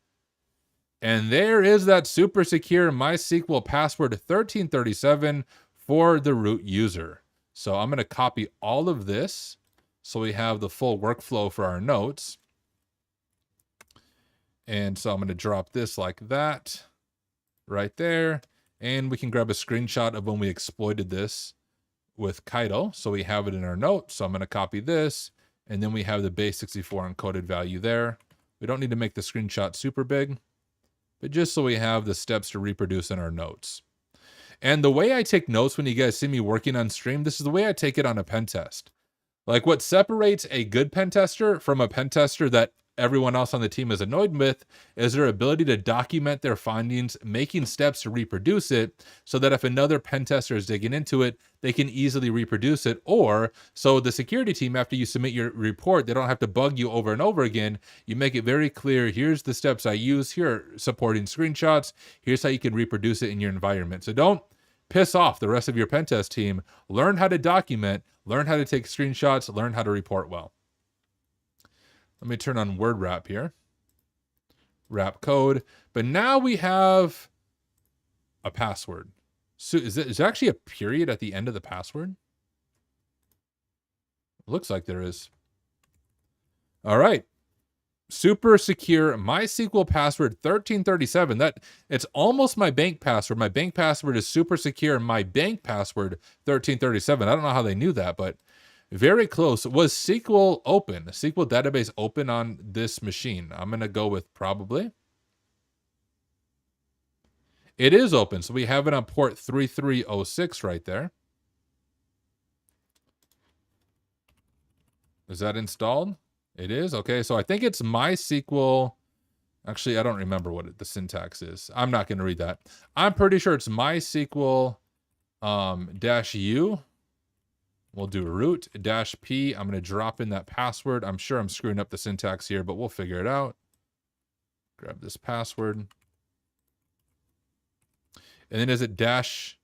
And there is that super secure MySQL password 1337 for the root user. So I'm going to copy all of this so we have the full workflow for our notes. And so I'm going to drop this like that right there. And we can grab a screenshot of when we exploited this with Kaido. So we have it in our notes. So I'm going to copy this. And then we have the base 64 encoded value there. We don't need to make the screenshot super big, but just so we have the steps to reproduce in our notes. And the way I take notes when you guys see me working on stream, this is the way I take it on a pen test. Like what separates a good pen tester from a pen tester that everyone else on the team is annoyed with is their ability to document their findings, making steps to reproduce it so that if another pen tester is digging into it, they can easily reproduce it. Or so the security team, after you submit your report, they don't have to bug you over and over again. You make it very clear, here's the steps I use, here are supporting screenshots, here's how you can reproduce it in your environment. So don't piss off the rest of your pen test team. Learn how to document, learn how to take screenshots, learn how to report well. Let me turn on word wrap here. Wrap code. But now we have a password. So is there actually a period at the end of the password? Looks like there is. All right. Super secure MySQL password 1337. It's almost my bank password. My bank password is super secure. My bank password 1337. I don't know how they knew that, but very close. Was SQL open? SQL database open on this machine? I'm going to go with probably. It is open. So we have it on port 3306 right there. Is that installed? It is? Okay, so I think it's MySQL. Actually, I don't remember what the syntax is. I'm not going to read that. I'm pretty sure it's MySQL -u. We'll do root -p. I'm going to drop in that password. I'm sure I'm screwing up the syntax here, but we'll figure it out. Grab this password. And then is it -h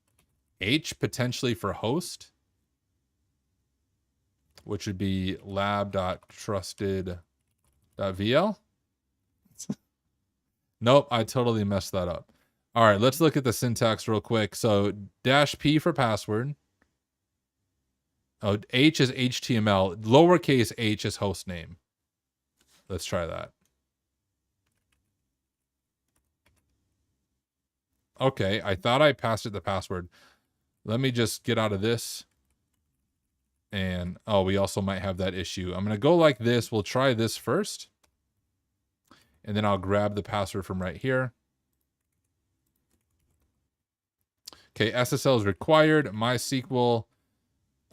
potentially for host? Which would be lab.trusted.vl. Nope, I totally messed that up. All right, let's look at the syntax real quick. So -p for password. Oh, H is HTML. Lowercase h is host name. Let's try that. Okay, I thought I passed it the password. Let me just get out of this. And, oh, we also might have that issue. I'm going to go like this. We'll try this first. And then I'll grab the password from right here. Okay, SSL is required. MySQL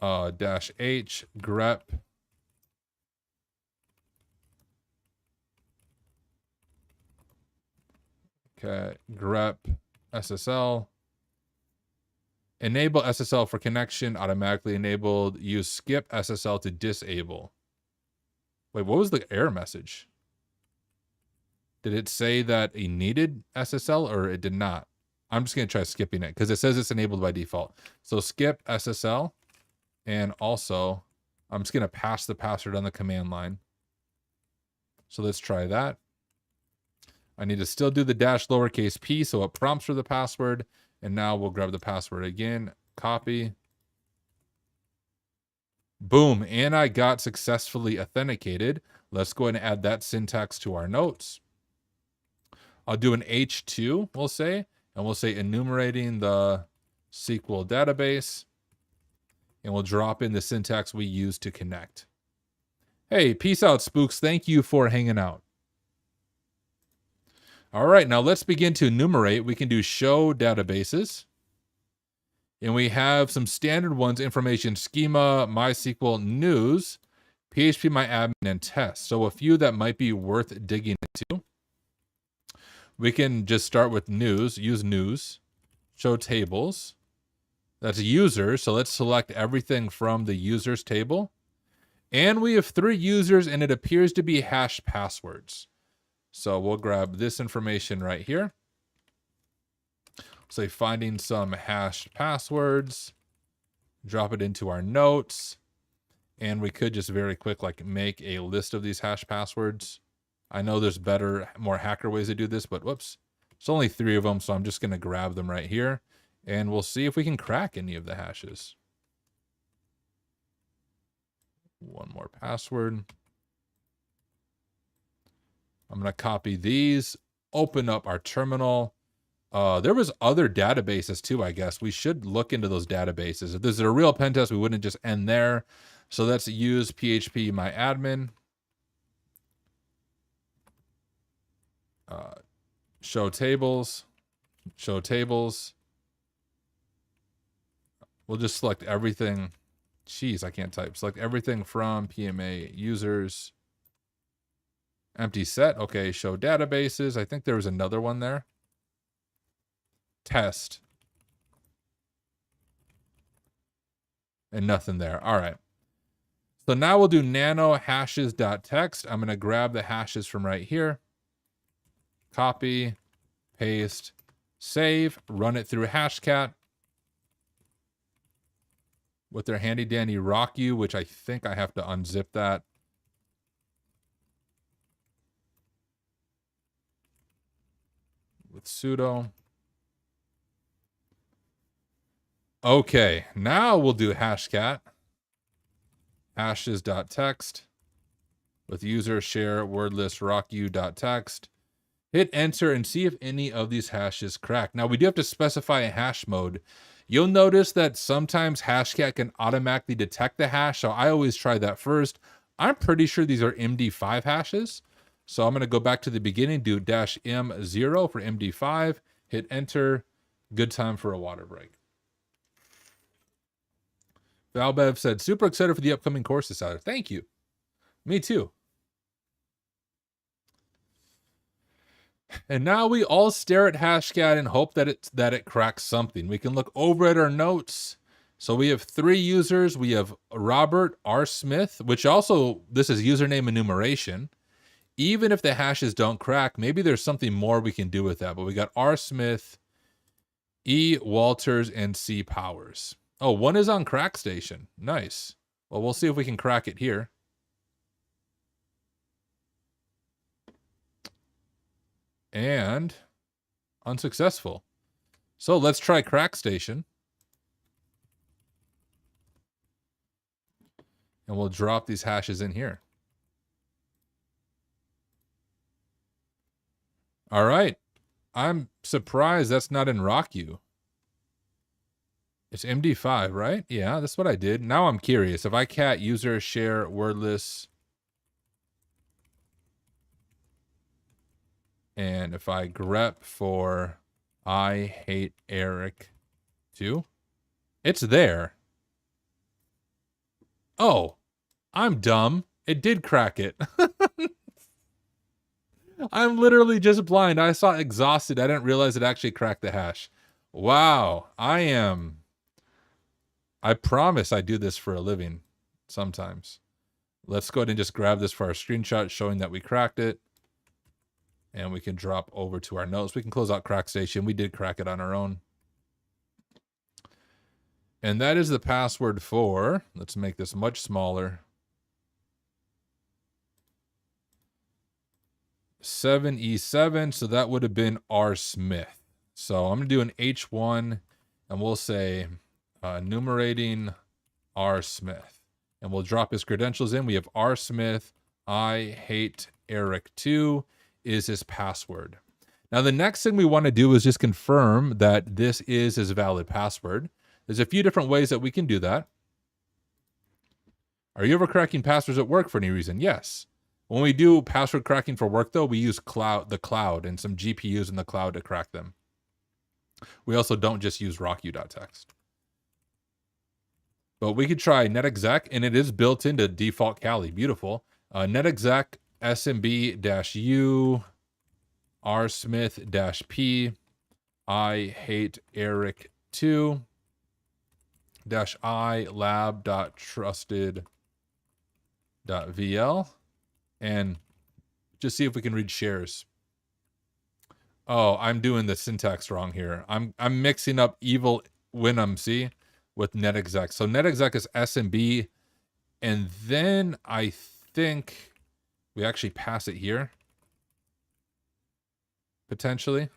-h grep. Okay, grep SSL. Enable SSL for connection, automatically enabled. Use skip SSL to disable. Wait, what was the error message? Did it say that it needed SSL or it did not? I'm just going to try skipping it because it says it's enabled by default. So skip SSL. And also, I'm just going to pass the password on the command line. So let's try that. I need to still do the -lowercase p so it prompts for the password. And now we'll grab the password again, copy. Boom, and I got successfully authenticated. Let's go ahead and add that syntax to our notes. I'll do an H2, we'll say, and we'll say enumerating the SQL database. And we'll drop in the syntax we use to connect. Hey, peace out, spooks. Thank you for hanging out. All right, now let's begin to enumerate. We can do show databases. And we have some standard ones, information schema, MySQL news, PHPMyAdmin, and test. So a few that might be worth digging into. We can just start with news, use news, show tables. That's users, so let's select everything from the users table. And we have 3 users, and it appears to be hashed passwords. So we'll grab this information right here. Say finding some hashed passwords, drop it into our notes, and we could just very quick like make a list of these hash passwords. I know there's better, more hacker ways to do this, but whoops, it's only 3 of them, so I'm just going to grab them right here, and we'll see if we can crack any of the hashes. One more password. I'm going to copy these, open up our terminal. There was other databases too, I guess. We should look into those databases. If this is a real pen test, we wouldn't just end there. So let's use PHPMyAdmin. Show tables. Show tables. We'll just select everything. Jeez, I can't type. Select everything from PMA users. Empty set. Okay, show databases. I think there was another one there. Test. And nothing there. All right. So now we'll do nano hashes.txt. I'm going to grab the hashes from right here. Copy, paste, save, run it through Hashcat with their handy dandy rock you, which I think I have to unzip that. With sudo. Okay, now we'll do Hashcat. Hashes.txt with user share wordless rockyou.txt. Hit enter and see if any of these hashes crack. Now we do have to specify a hash mode. You'll notice that sometimes Hashcat can automatically detect the hash, so I always try that first. I'm pretty sure these are MD5 hashes. So I'm going to go back to the beginning, do -M0 for MD5, hit enter. Good time for a water break. Valbev said, super excited for the upcoming courses, Tyler. Thank you. Me too. And now we all stare at Hashcat and hope that it cracks something. We can look over at our notes. So we have 3 users. We have Robert R. Smith, which also, this is username enumeration. Even if the hashes don't crack, maybe there's something more we can do with that. But we got R. Smith, E. Walters, and C. Powers. Oh, one is on CrackStation. Nice. Well, we'll see if we can crack it here. And unsuccessful. So let's try CrackStation. And we'll drop these hashes in here. All right. I'm surprised that's not in RockU. It's MD5, right? Yeah, that's what I did. Now I'm curious. If I cat user share wordless, and if I grep for I hate Eric too, it's there. Oh, I'm dumb. It did crack it. I'm literally just blind. I saw exhausted. I didn't realize it actually cracked the hash. Wow. I promise I do this for a living sometimes. Let's go ahead and just grab this for our screenshot showing that we cracked it. And we can drop over to our notes. We can close out CrackStation. We did crack it on our own. And that is the password for, let's make this much smaller, 7E7. So that would have been R. Smith. So I'm going to do an H1 and we'll say enumerating R. Smith. And we'll drop his credentials in. We have R. Smith, I hate Eric 2 is his password. Now the next thing we want to do is just confirm that this is his valid password. There's a few different ways that we can do that. Are you ever cracking passwords at work for any reason? Yes. When we do password cracking for work, though, we use the cloud and some GPUs in the cloud to crack them. We also don't just use rockyou.txt. But we could try netexec, and it is built into default Kali. Beautiful. Netexec smb-u rsmith-p I hate Eric 2 -i lab.trusted.vl and just see if we can read shares. Oh, I'm doing the syntax wrong here. I'm mixing up evil Winum, see, with netexec. So netexec is SMB, and then I think we actually pass it here. Potentially.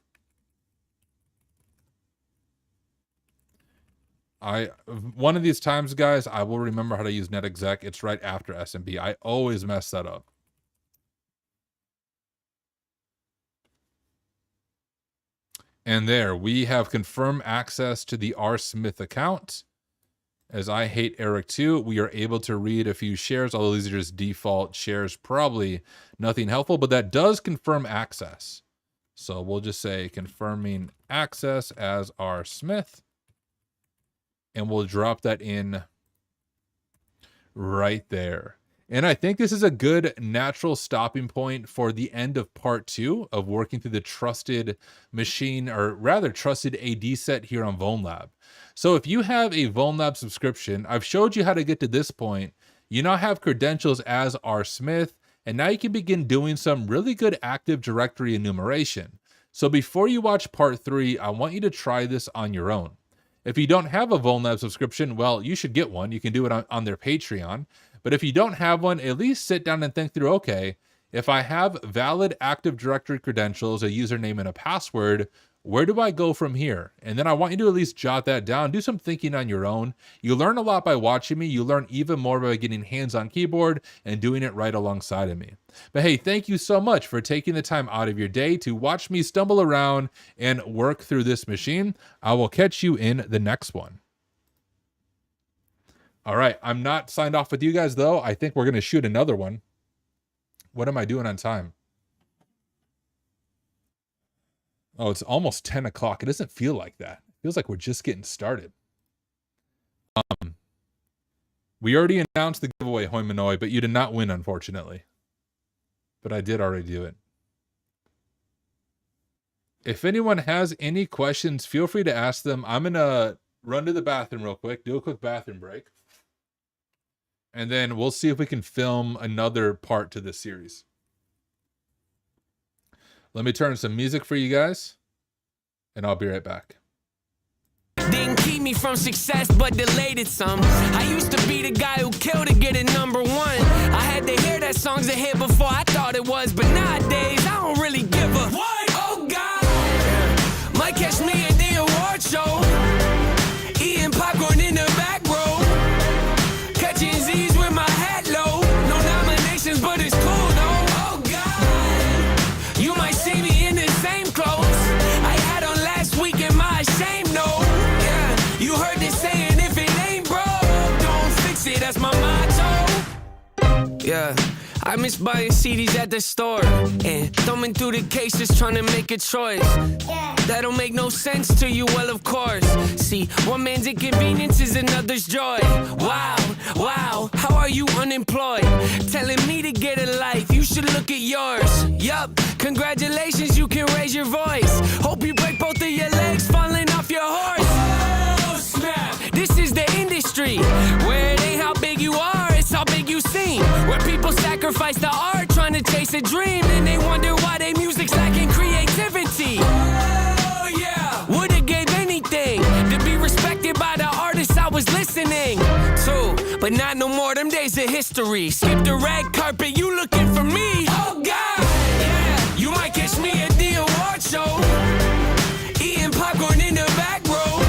One of these times, guys, I will remember how to use netexec. It's right after SMB. I always mess that up. And there, we have confirmed access to the R. Smith account. As I hate Eric 2, we are able to read a few shares, although these are just default shares, probably nothing helpful, but that does confirm access. So we'll just say confirming access as R. Smith. And we'll drop that in right there. And I think this is a good natural stopping point for the end of part 2 of working through the trusted machine, or rather trusted AD set here on VulnLab. So if you have a VulnLab subscription, I've showed you how to get to this point. You now have credentials as R. Smith, and now you can begin doing some really good Active Directory enumeration. So before you watch part 3, I want you to try this on your own. If you don't have a VulnLab subscription, well, you should get one. You can do it on their Patreon. But if you don't have one, at least sit down and think through, okay, if I have valid Active Directory credentials, a username and a password, where do I go from here? And then I want you to at least jot that down. Do some thinking on your own. You learn a lot by watching me. You learn even more by getting hands on keyboard and doing it right alongside of me. But hey, thank you so much for taking the time out of your day to watch me stumble around and work through this machine. I will catch you in the next one. All right, I'm not signed off with you guys, though. I think we're going to shoot another one. What am I doing on time? Oh, it's almost 10 o'clock. It doesn't feel like that. It feels like we're just getting started. We already announced the giveaway, Hoimanoi, but you did not win, unfortunately. But I did already do it. If anyone has any questions, feel free to ask them. I'm going to run to the bathroom real quick, do a quick bathroom break. And then we'll see if we can film another part to this series. Let me turn some music for you guys, and I'll be right back. Didn't keep me from success, but delayed it some. I used to be the guy who killed to get it #1. I had to hear that song's a hit before I thought it was, but nowadays I don't really give a what? Oh God, might catch me at the award show, eating popcorn in the back row, catching Z's with my hat low. No nominations, but it's cool though. Oh God, you might see me in the same clothes I had on last week in my shame note. Yeah, you heard this saying, if it ain't broke, don't fix it. That's my motto. Yeah, I miss buying CDs at the store and thumbing through the cases trying to make a choice. That don't make no sense to you, well, of course. See, one man's inconvenience is another's joy. Wow, wow, how are you unemployed? Telling me to get a life, you should look at yours. Yup, congratulations, you can raise your voice. Hope you break both of your legs falling off your horse. Oh, snap, this is the industry where it ain't how big you are, it's how big you seem. Where people sacrifice the art trying to chase a dream, and they wonder why their music's lacking creativity. Oh yeah, would've gave anything to be respected by the artists I was listening to, but not no more, them days of history. Skip the red carpet, you looking for me. Oh God, yeah, you might catch me at the award show, eating popcorn in the back row,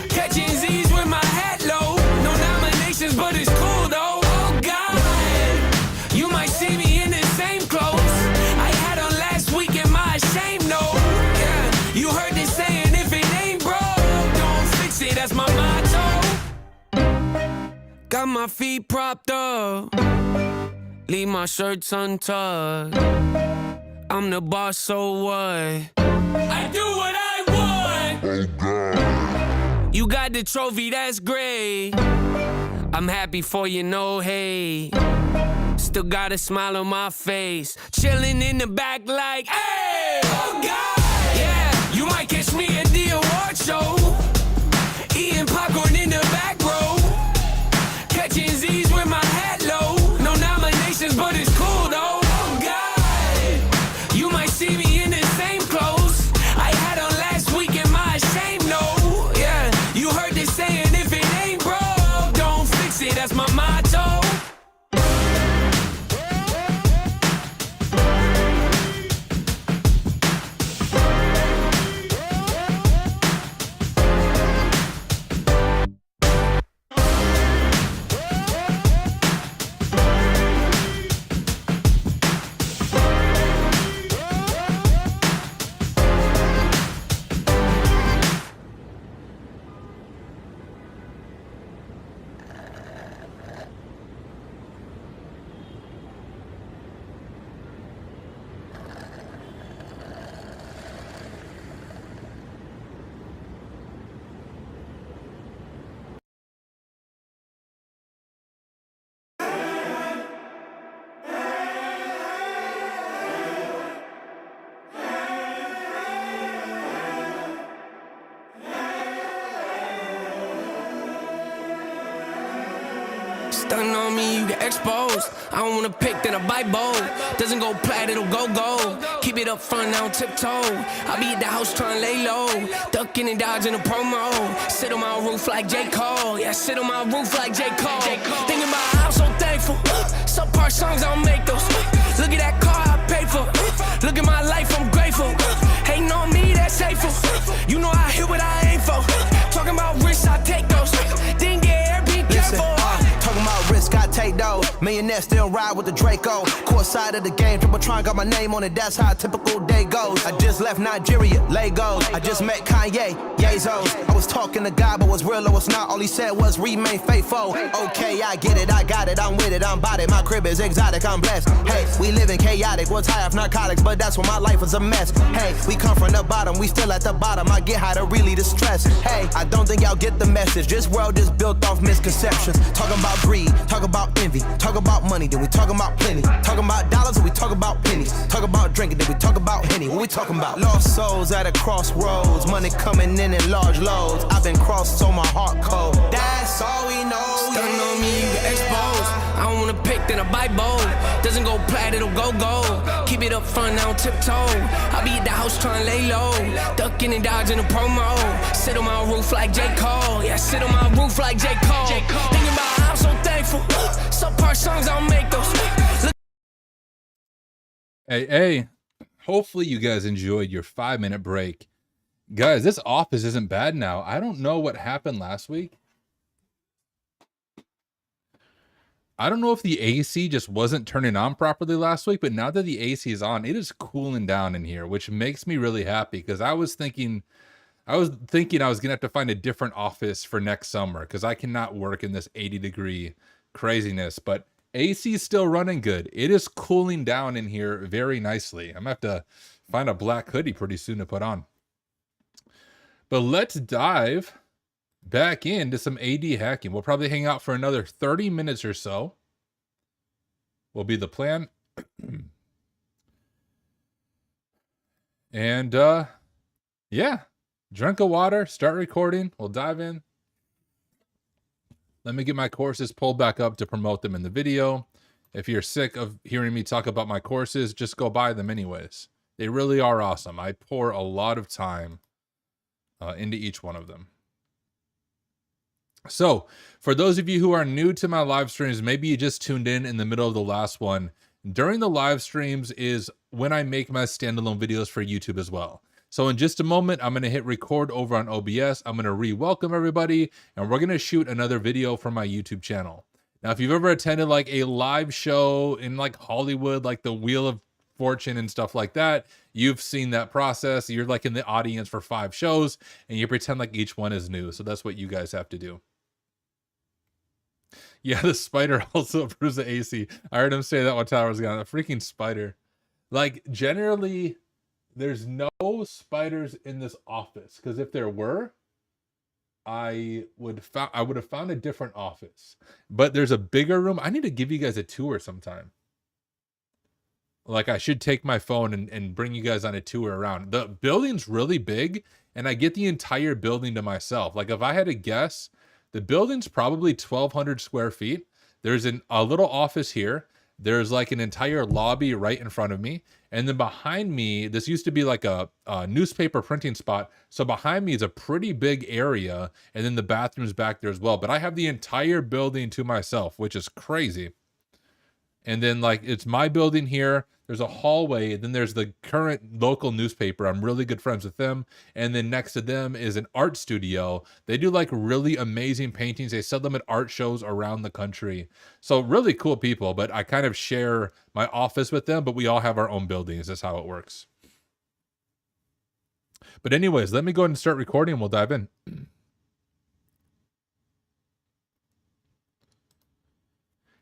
catching Z's with my hat low. No nominations, but it's cool though. Oh God, you might see me in the same clothes I had on last week in my shame note. Yeah, you heard this saying, if it ain't broke, don't fix it. That's my motto. Got my feet propped up, leave my shirts untucked. I'm the boss, so what? I do what I want. Oh God, you got the trophy, that's great. I'm happy for you, no hate. Still got a smile on my face, chilling in the back like, hey! Oh God, yeah, you might catch me at the award show, eating popcorn in the back row, catching Z's with my hat low. No nominations, but it's cool though. Oh God, you might see me in the same clothes I had on last week in my shame note. Yeah, you heard this saying, if it ain't broke, don't fix it. That's my motto. Stunning on me, you get exposed. I don't wanna pick, then I bite bold. Doesn't go plat, it'll go gold. Keep it up front, I don't tiptoe. I be at the house trying to lay low. Ducking and dodging a promo. Sit on my roof like J. Cole. Yeah, sit on my roof like J. Cole. Thinking about how I'm so thankful. Subpar songs, I don't make those. Look at that car I paid for. Look at my life, I'm grateful. Hating on me, that's safer. You know I hit what I aim for. Talking about risks, I take those. Didn't get air, be careful. Talking about risk, I take those. Millionaire still ride with the Draco. Court side of the game, Tripletron got my name on it. That's how a typical day goes. I just left Nigeria, Lagos. I just met Kanye, Yazos. I was talking to God, but was real or was not. All he said was remain faithful. Okay, I get it, I got it, I'm with it, I'm about it. My crib is exotic, I'm blessed. Hey, we living chaotic, was high off narcotics, but that's when my life was a mess. Hey, we come from the bottom, we still at the bottom. I get high to really distress. Hey, I don't think y'all get the message. This world is built off misconceptions. Talking about greed, talk about envy, talk about money, then we talking about plenty. Talking about dollars, then we talk about pennies. Talk about drinking, then we talk about Henny. What we talking about? Lost souls at a crossroads, money coming in large loads. I've been crossed, so my heart cold. That's all we know. Stunning on me, you get exposed. I don't wanna pick, then I bite bold. Doesn't go plat, it'll go gold. Keep it up front, I don't tiptoe. I be at the house trying to lay low. Ducking and dodging a promo. Sit on my roof like J. Cole. Yeah, sit on my roof like J. Cole. Thinking about how I'm so thankful. Subpar songs, I don't make those. Hey, hopefully you guys enjoyed your 5-minute break. Guys, this office isn't bad now. I don't know what happened last week. I don't know if the AC just wasn't turning on properly last week, but now that the AC is on, it is cooling down in here, which makes me really happy because I was thinking I was gonna have to find a different office for next summer because I cannot work in this 80-degree craziness, but AC is still running good. It is cooling down in here very nicely. I'm gonna have to find a black hoodie pretty soon to put on. But let's dive back into some AD hacking. We'll probably hang out for another 30 minutes or so. Will be the plan. And yeah, drink of water, start recording. We'll dive in. Let me get my courses pulled back up to promote them in the video. If you're sick of hearing me talk about my courses, just go buy them anyways. They really are awesome. I pour a lot of time into each one of them. So for those of you who are new to my live streams, maybe you just tuned in the middle of the last one. During the live streams is when I make my standalone videos for YouTube as well. So in just a moment, I'm going to hit record over on OBS. I'm going to re-welcome everybody, and we're going to shoot another video for my YouTube channel. Now, if you've ever attended like a live show in like Hollywood, like the Wheel of Fortune and stuff like that, you've seen that process. You're like in the audience for 5 shows, and you pretend like each one is new. So that's what you guys have to do. Yeah, the spider also approves the AC. I heard him say that when Tyler was gone. The freaking spider. Like, generally, there's no spiders in this office, because if there were, I would have found a different office. But there's a bigger room. I need to give you guys a tour sometime. Like, I should take my phone and bring you guys on a tour around. The building's really big, and I get the entire building to myself. Like, if I had to guess, the building's probably 1,200 square feet. There's a little office here. There's like an entire lobby right in front of me. And then behind me, this used to be like a newspaper printing spot. So behind me is a pretty big area. And then the bathroom's back there as well. But I have the entire building to myself, which is crazy. And then like, it's my building here. There's a hallway. Then there's the current local newspaper. I'm really good friends with them. And then next to them is an art studio. They do like really amazing paintings. They sell them at art shows around the country. So really cool people, but I kind of share my office with them, but we all have our own buildings. That's how it works. But anyways, let me go ahead and start recording and we'll dive in.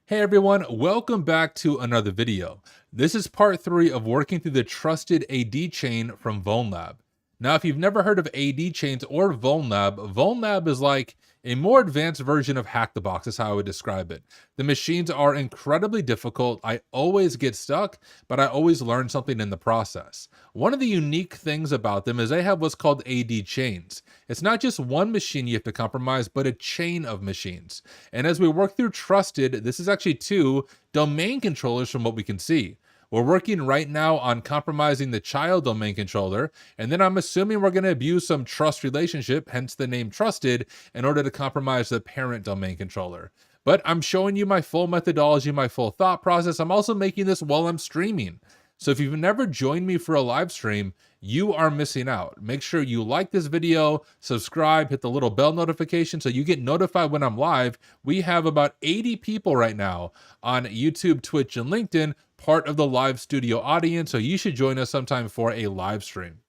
Hey everyone, welcome back to another video. This is part 3 of working through the trusted AD chain from VulnLab. Now, if you've never heard of AD chains or Vulnlab, Vulnlab is like a more advanced version of Hack the Box, is how I would describe it. The machines are incredibly difficult. I always get stuck, but I always learn something in the process. One of the unique things about them is they have what's called AD chains. It's not just one machine you have to compromise, but a chain of machines. And as we work through trusted, this is actually 2 domain controllers from what we can see. We're working right now on compromising the child domain controller, and then I'm assuming we're going to abuse some trust relationship, hence the name trusted, in order to compromise the parent domain controller. But I'm showing you my full methodology, my full thought process. I'm also making this while I'm streaming. So if you've never joined me for a live stream, you are missing out. Make sure you like this video, subscribe, hit the little bell notification so you get notified when I'm live. We have about 80 people right now on YouTube, Twitch, and LinkedIn, part of the live studio audience, so you should join us sometime for a live stream.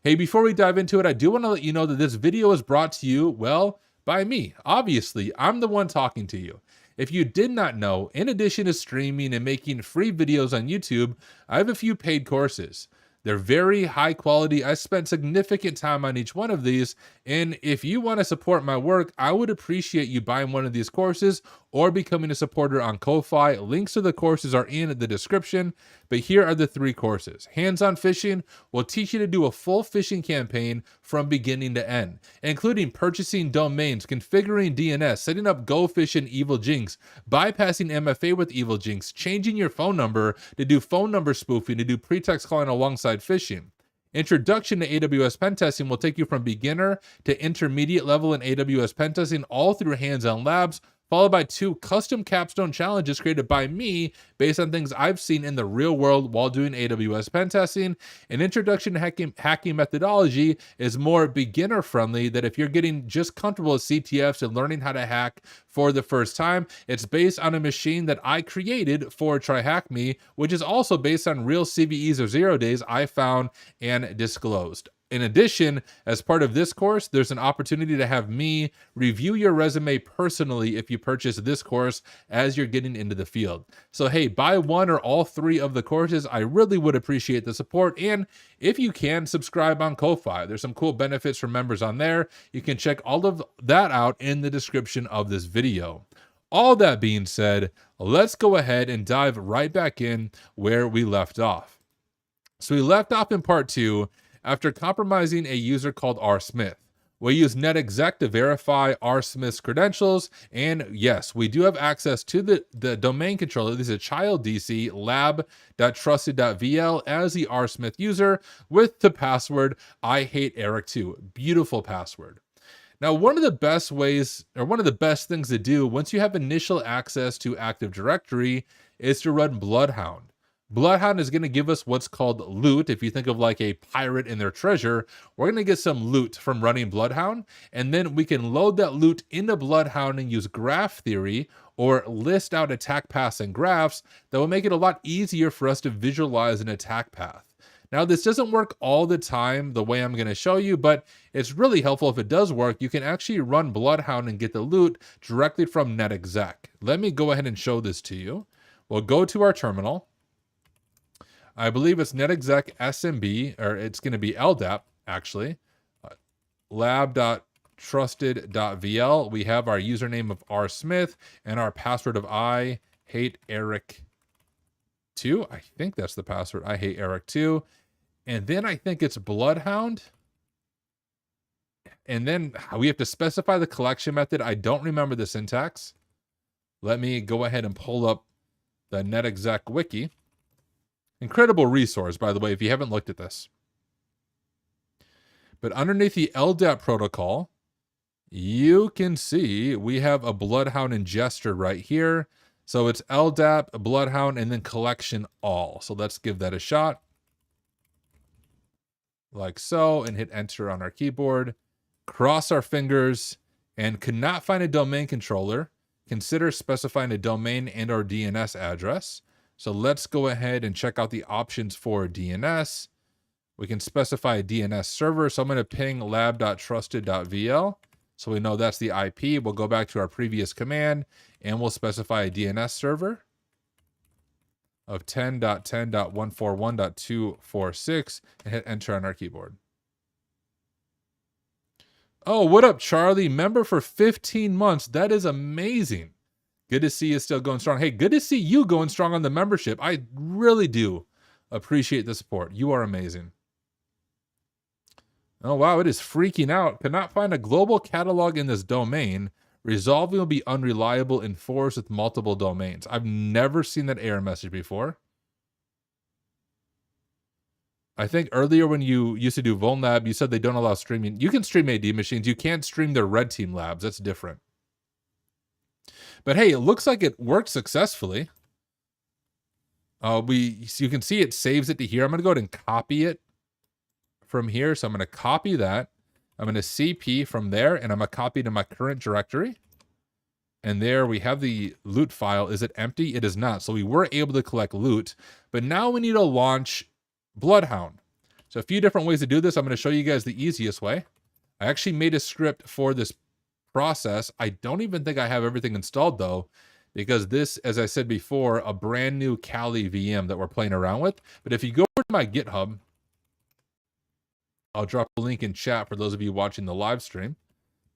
Hey, before we dive into it, I do want to let you know that this video is brought to you, well, by me. Obviously, I'm the one talking to you. If you did not know, in addition to streaming and making free videos on YouTube, I have a few paid courses. They're very high quality. I spent significant time on each one of these. And if you want to support my work, I would appreciate you buying one of these courses or becoming a supporter on Ko-Fi. Links to the courses are in the description. But here are the 3 courses. Hands-on Phishing will teach you to do a full phishing campaign from beginning to end, including purchasing domains, configuring DNS, setting up GoPhish and Evil Jinx, bypassing MFA with Evil Jinx, changing your phone number to do phone number spoofing, to do pretext calling alongside phishing. Introduction to AWS Pentesting will take you from beginner to intermediate level in AWS Pentesting, all through hands-on labs, followed by 2 custom capstone challenges created by me based on things I've seen in the real world while doing AWS Pentesting. An introduction to hacking methodology is more beginner friendly, that if you're getting just comfortable with CTFs and learning how to hack for the first time, it's based on a machine that I created for TryHackMe, which is also based on real CVEs or 0 days I found and disclosed. In addition, as part of this course, there's an opportunity to have me review your resume personally if you purchase this course as you're getting into the field. So hey, buy one or all 3 of the courses. I really would appreciate the support. And if you can, subscribe on Ko-Fi. There's some cool benefits for members on there. You can check all of that out in the description of this video. All that being said, let's go ahead and dive right back in where we left off. So we left off in part 2 after compromising a user called R. Smith. We use NetExec to verify R. Smith's credentials, and yes, we do have access to the domain controller. This is a child DC lab.trusted.vl as the R. Smith user with the password I hate Eric 2. Beautiful password. Now, one of the best ways, or one of the best things to do once you have initial access to Active Directory is to run Bloodhound. Bloodhound is going to give us what's called loot. If you think of like a pirate and their treasure, we're going to get some loot from running Bloodhound, and then we can load that loot into Bloodhound and use graph theory or list out attack paths and graphs that will make it a lot easier for us to visualize an attack path. Now, this doesn't work all the time the way I'm going to show you, but it's really helpful if it does work. You can actually run Bloodhound and get the loot directly from NetExec. Let me go ahead and show this to you. We'll go to our terminal. I believe it's NetExec SMB, or it's going to be LDAP, actually. Lab.trusted.vl. We have our username of R. Smith and our password of I hate Eric 2. I think that's the password. I hate Eric 2. And then I think it's Bloodhound. And then we have to specify the collection method. I don't remember the syntax. Let me go ahead and pull up the NetExec wiki. Incredible resource, by the way, if you haven't looked at this. But underneath the LDAP protocol, you can see we have a Bloodhound ingester right here. So it's LDAP, Bloodhound, and then collection all. So let's give that a shot. Like so, and hit enter on our keyboard. Cross our fingers, and could not find a domain controller. Consider specifying a domain and or DNS address. So let's go ahead and check out the options for DNS. We can specify a DNS server. So I'm going to ping lab.trusted.vl. So we know that's the IP. We'll go back to our previous command and we'll specify a DNS server of 10.10.141.246 and hit enter on our keyboard. Oh, what up, Charlie? Member for 15 months. That is amazing. Good to see you still going strong. Hey, good to see you going strong on the membership. I really do appreciate the support. You are amazing. Oh, wow, it is freaking out. Cannot find a global catalog in this domain. Resolving will be unreliable in forest with multiple domains. I've never seen that error message before. I think earlier when you used to do VulnLab, you said they don't allow streaming. You can stream AD machines. You can't stream their red team labs. That's different. But hey, it looks like it worked successfully. You can see it saves it to here. I'm going to go ahead and copy it from here. So I'm going to copy that. I'm going to CP from there, and I'm going to copy to my current directory. And there we have the loot file. Is it empty? It is not. So we were able to collect loot, but now we need to launch Bloodhound. So a few different ways to do this. I'm going to show you guys the easiest way. I actually made a script for this process. I don't even think I have everything installed though, because this, as I said before, a brand new Kali VM that we're playing around with. But if you go to my GitHub, I'll drop a link in chat for those of you watching the live stream.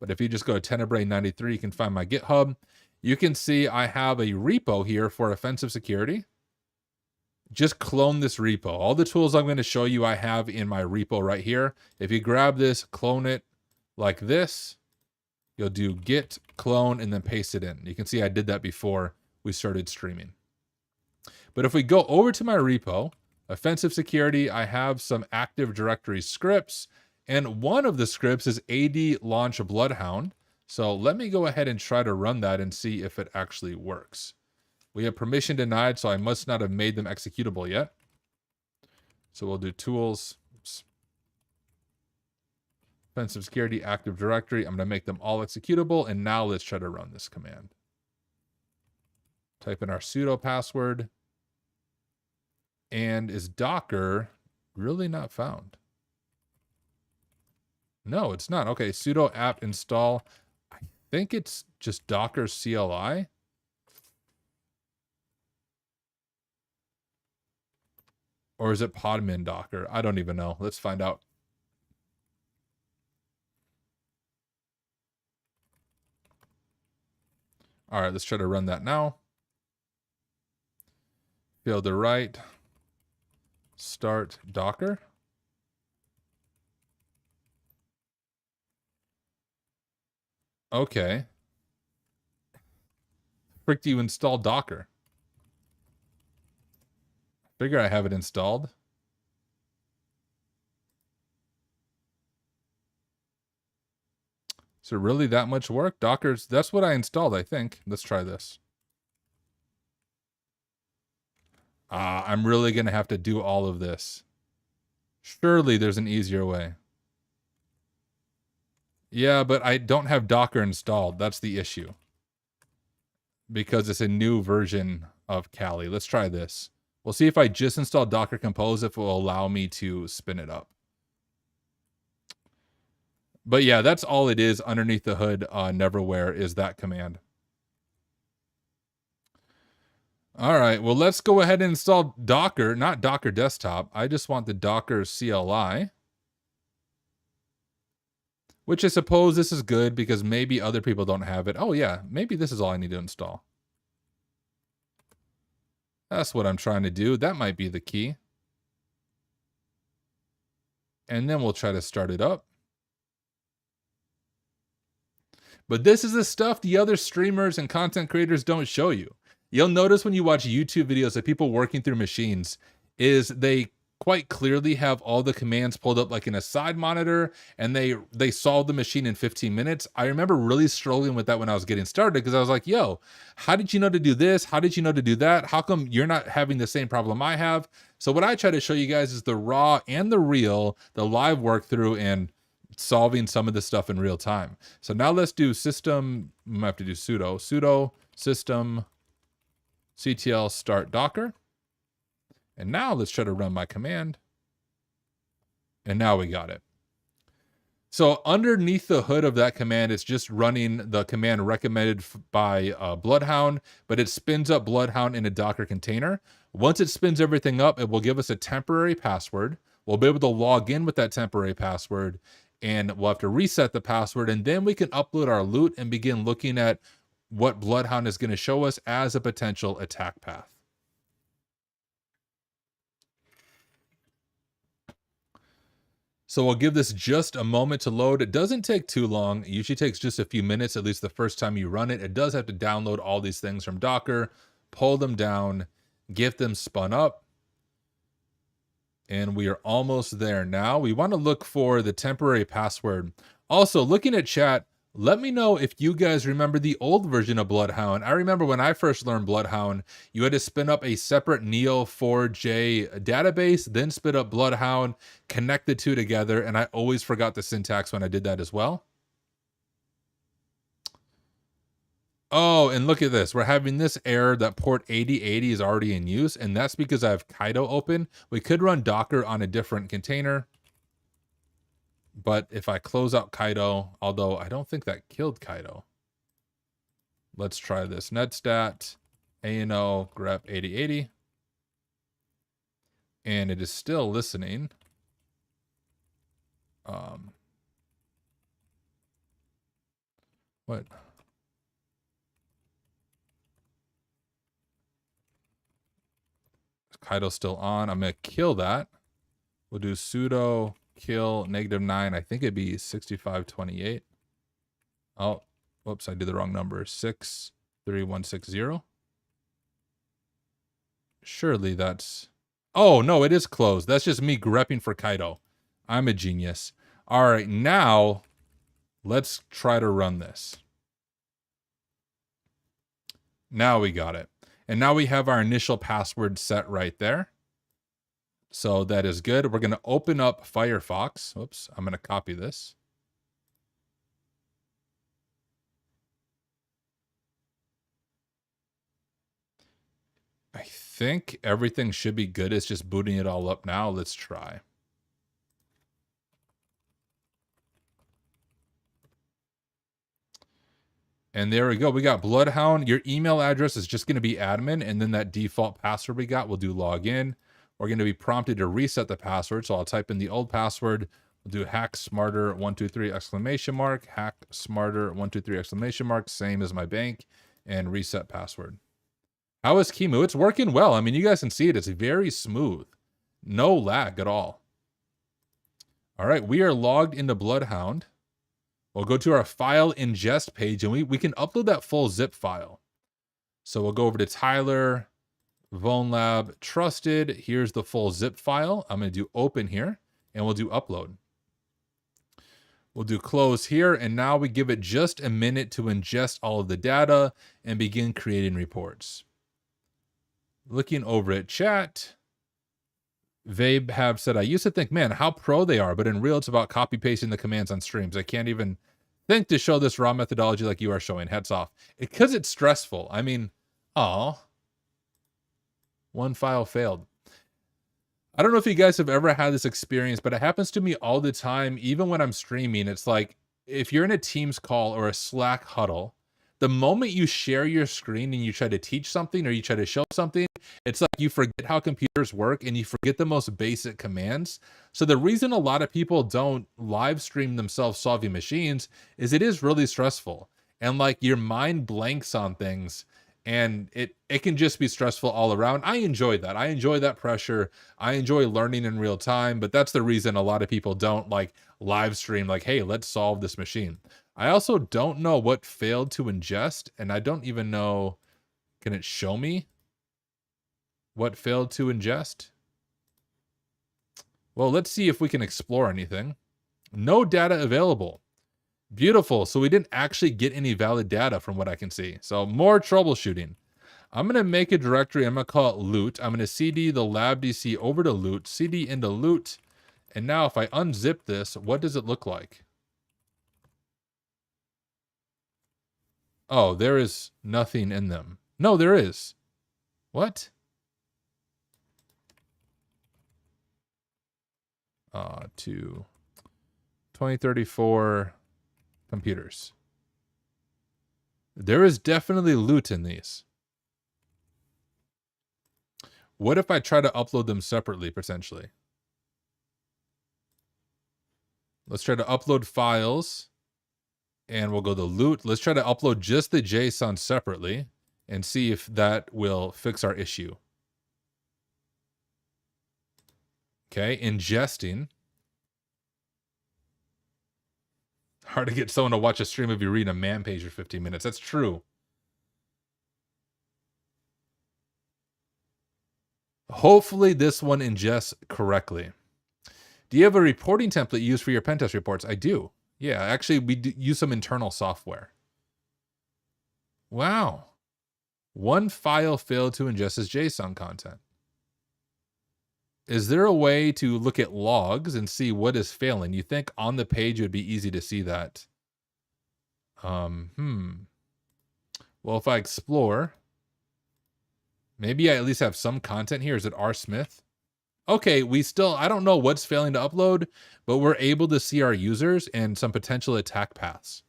But if you just go to Tenebrae93, you can find my GitHub. You can see I have a repo here for offensive security. Just clone this repo. All the tools I'm going to show you I have in my repo right here. If you grab this, clone it like this, you'll do git clone and then paste it in. You can see I did that before we started streaming. But if we go over to my repo, offensive security, I have some Active Directory scripts, and one of the scripts is AD launch Bloodhound. So let me go ahead and try to run that and see if it actually works. We have permission denied, so I must not have made them executable yet. So we'll do tools, offensive security, Active Directory. I'm going to make them all executable, and now let's try to run this command. Type in our sudo password. And is Docker really not found? No, it's not. Okay, sudo apt install. I think it's just Docker CLI. Or is it podmin Docker? I don't even know. Let's find out. All right, let's try to run that now. Failed to write. Start Docker. Okay. Frick, do you install Docker? Figure I have it installed. Is it really that much work? Docker's, that's what I installed, I think. Let's try this. I'm really going to have to do all of this. Surely there's an easier way. Yeah, but I don't have Docker installed. That's the issue. Because it's a new version of Kali. Let's try this. We'll see if I just install Docker Compose, if it will allow me to spin it up. But yeah, that's all it is underneath the hood. Neverwhere is that command. All right, well, let's go ahead and install Docker, not Docker Desktop. I just want the Docker CLI, which I suppose this is good because maybe other people don't have it. Oh yeah, maybe this is all I need to install. That's what I'm trying to do. That might be the key. And then we'll try to start it up. But this is the stuff the other streamers and content creators don't show you. You'll notice when you watch YouTube videos of people working through machines is they quite clearly have all the commands pulled up like in a side monitor, and they solve the machine in 15 minutes. I remember really struggling with that when I was getting started because I was like, yo, how did you know to do this? How did you know to do that? How come you're not having the same problem I have? So what I try to show you guys is the raw and the real, the live work through and solving some of this stuff in real time. So now let's do system, we might have to do sudo system ctl start Docker. And now let's try to run my command. And now we got it. So underneath the hood of that command, it's just running the command recommended by Bloodhound, but it spins up Bloodhound in a Docker container. Once it spins everything up, it will give us a temporary password. We'll be able to log in with that temporary password. and we'll have to reset the password, and then we can upload our loot and begin looking at what Bloodhound is going to show us as a potential attack path. So we'll give this just a moment to load. It doesn't take too long. It usually takes just a few minutes, at least the first time you run it. It does have to download all these things from Docker, pull them down, get them spun up. And we are almost there now. We want to look for the temporary password. Also, looking at chat, let me know if you guys remember the old version of Bloodhound. I remember when I first learned Bloodhound, you had to spin up a separate Neo4j database, then spin up Bloodhound, connect the two together, and I always forgot the syntax when I did that as well. Oh, and look at this. We're having this error that port 8080 is already in use, and that's because I have Kaido open. We could run Docker on a different container, but if I close out Kaido, although I don't think that killed Kaido. Let's try this. Netstat, ANO, grep 8080. And it is still listening. What? Kaido's still on. I'm going to kill that. We'll do sudo kill -9. I think it'd be 6528. Oh, whoops, I did the wrong number. 63160. Surely that's... Oh, no, it is closed. That's just me grepping for Kaido. I'm a genius. All right, now let's try to run this. Now we got it. And now we have our initial password set right there. So that is good. We're going to open up Firefox. Oops, I'm going to copy this. I think everything should be good. It's just booting it all up now. Let's try. And there we go. We got Bloodhound. Your email address is just going to be admin. And then that default password we got, we'll do login. We're going to be prompted to reset the password. So I'll type in the old password. We'll do hack smarter 123 exclamation mark, hack smarter 123 exclamation mark, same as my bank, and reset password. How is Kimu? It's working well. I mean, you guys can see it. It's very smooth. No lag at all. All right, we are logged into Bloodhound. We'll go to our file ingest page, and we can upload that full zip file. So we'll go over to Tyler, VulnLab, Trusted. Here's the full zip file. I'm going to do open here, and we'll do upload. We'll do close here, and now we give it just a minute to ingest all of the data and begin creating reports. Looking over at chat, Vabe have said, I used to think, man, how pro they are, but in real, it's about copy pasting the commands on streams. I can't even think to show this raw methodology like you are showing. Hats off. Because it's stressful. I mean, one file failed. I don't know if you guys have ever had this experience, but it happens to me all the time, even when I'm streaming. It's like, if you're in a Teams call or a Slack huddle, the moment you share your screen and you try to teach something or you try to show something, it's like you forget how computers work and you forget the most basic commands. So the reason a lot of people don't live stream themselves solving machines is it is really stressful. And like your mind blanks on things and it can just be stressful all around. I enjoy that. I enjoy that pressure. I enjoy learning in real time, but that's the reason a lot of people don't like live stream like, hey, let's solve this machine. I also don't know what failed to ingest, and I don't even know, can it show me what failed to ingest? Well, let's see if we can explore anything. No data available. Beautiful. So we didn't actually get any valid data from what I can see. So more troubleshooting. I'm going to make a directory. I'm going to call it loot. I'm going to cd the labdc over to loot, cd into loot. And now if I unzip this, what does it look like? Oh, there is nothing in them. No, there is. What? To 2034 computers. There is definitely loot in these. What if I try to upload them separately, potentially? Let's try to upload files, and we'll go to loot. Let's try to upload just the JSON separately and see if that will fix our issue. Okay, ingesting. Hard to get someone to watch a stream if you're reading a man page for 15 minutes. That's true. Hopefully this one ingests correctly. Do you have a reporting template used for your pen test reports? I do. Yeah, actually, we use some internal software. Wow. One file failed to ingest as JSON content. Is there a way to look at logs and see what is failing? You think on the page it would be easy to see that? Well, if I explore, maybe I at least have some content here. Is it R. Smith? Okay, I don't know what's failing to upload, but we're able to see our users and some potential attack paths.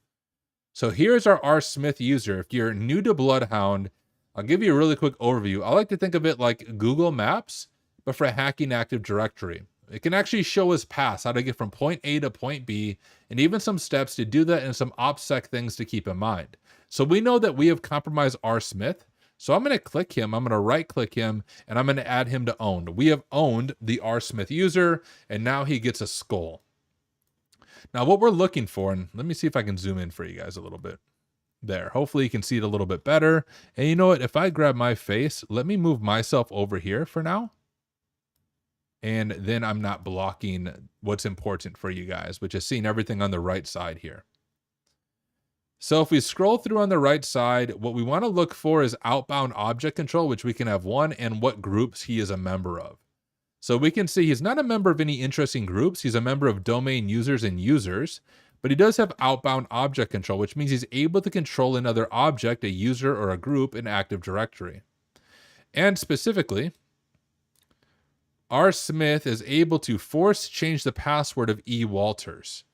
So here's our R. Smith user. If you're new to Bloodhound, I'll give you a really quick overview. I like to think of it like Google Maps, but for hacking Active Directory. It can actually show us paths, how to get from point A to point B, and even some steps to do that and some OPSEC things to keep in mind. So we know that we have compromised R. Smith. So I'm going to click him, I'm going to right click him, and I'm going to add him to owned. We have owned the R. Smith user, and now he gets a skull. Now what we're looking for, and let me see if I can zoom in for you guys a little bit. There, hopefully you can see it a little bit better. And you know what, if I grab my face, let me move myself over here for now. And then I'm not blocking what's important for you guys, which is seeing everything on the right side here. So if we scroll through on the right side, what we want to look for is outbound object control, which we can have one, and what groups he is a member of. So we can see he's not a member of any interesting groups. He's a member of domain users and users, but he does have outbound object control, which means he's able to control another object, a user or a group in Active Directory. And specifically, R. Smith is able to force change the password of E. Walters.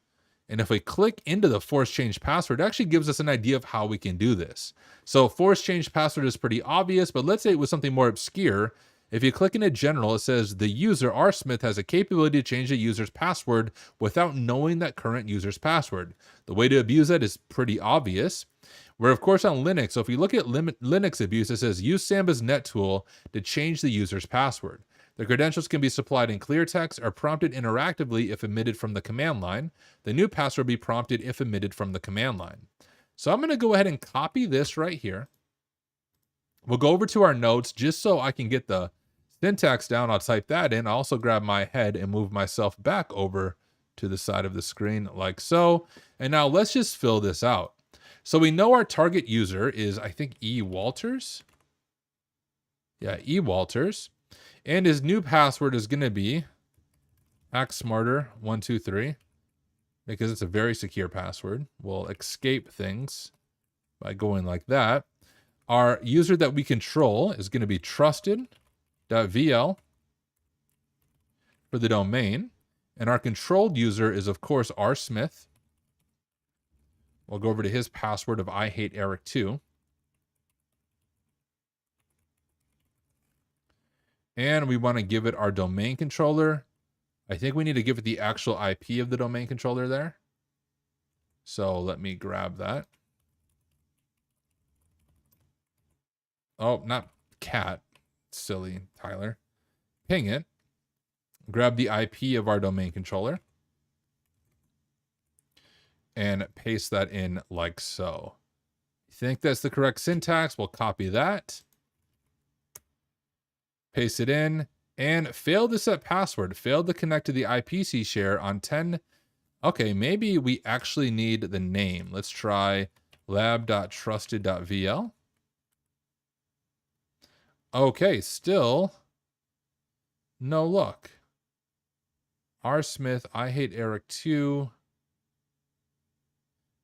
And if we click into the force change password, it actually gives us an idea of how we can do this. So force change password is pretty obvious, but let's say it was something more obscure. If you click into general, it says the user R. Smith has a capability to change the user's password without knowing that current user's password. The way to abuse that is pretty obvious. Where of course on Linux, so if you look at Linux abuse, it says use Samba's net tool to change the user's password. The credentials can be supplied in clear text or prompted interactively if emitted from the command line. The new password will be prompted if emitted from the command line. So I'm going to go ahead and copy this right here. We'll go over to our notes just so I can get the syntax down. I'll type that in. I'll also grab my head and move myself back over to the side of the screen like so. And now let's just fill this out. So we know our target user is, I think, E. Walters. Yeah, E. Walters. And his new password is going to be HackSmarter123 because it's a very secure password. We'll escape things by going like that. Our user that we control is going to be trusted.vl for the domain. And our controlled user is, of course, R. Smith. We'll go over to his password of I hate Eric 2. And we want to give it our domain controller. I think we need to give it the actual IP of the domain controller there. So let me grab that. Oh, not cat. Silly, Tyler. Ping it. Grab the IP of our domain controller. And paste that in like so. Think that's the correct syntax? We'll copy that. Paste it in, and failed to set password. Failed to connect to the IPC share on 10. Okay, maybe we actually need the name. Let's try lab.trusted.vl. Okay, still no luck. R. Smith, I hate Eric 2.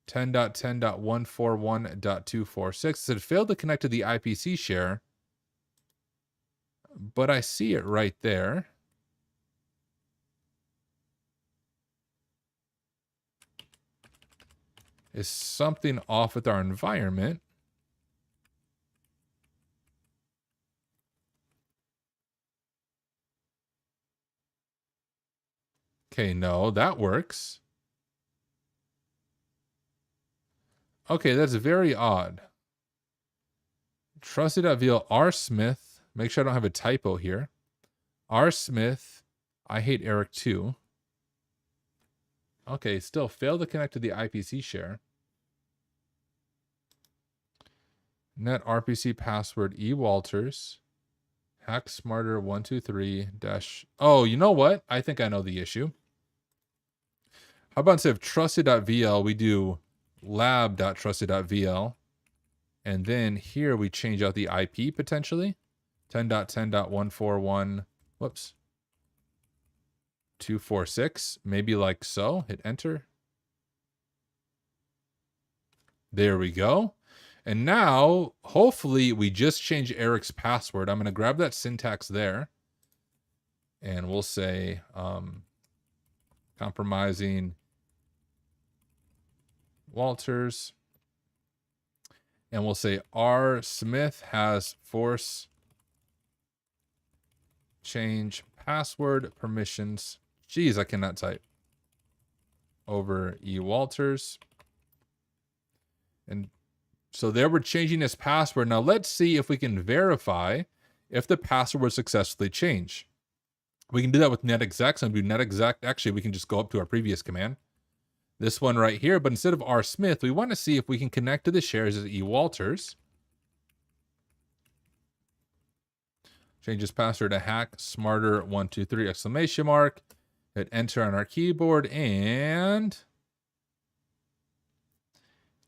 10.10.141.246. Said failed to connect to the IPC share. But I see it right there. Is something off with our environment? Okay, no, that works. Okay, that's very odd. Trusted.vl R Smith. Make sure I don't have a typo here. R Smith. I hate Eric too. Okay, still failed to connect to the IPC share. Net RPC password E Walters. Hack smarter 123 dash. Oh, you know what? I think I know the issue. How about instead of trusted.vl, we do lab.trusted.vl. And then here we change out the IP potentially. 10.10.141. Whoops. 246. Maybe like so. Hit enter. There we go. And now, hopefully, we just change Eric's password. I'm going to grab that syntax there. And we'll say compromising Walters. And we'll say R Smith has force change password permissions. Geez, I cannot type. Over E Walters. And so there we're changing his password. Now let's see if we can verify if the password was successfully changed. We can do that with netexec. So I'm going to do netexec. Actually, we can just go up to our previous command. This one right here. But instead of R Smith, we want to see if we can connect to the shares as E Walters. Change his password to hack smarter 123 exclamation mark. Hit enter on our keyboard and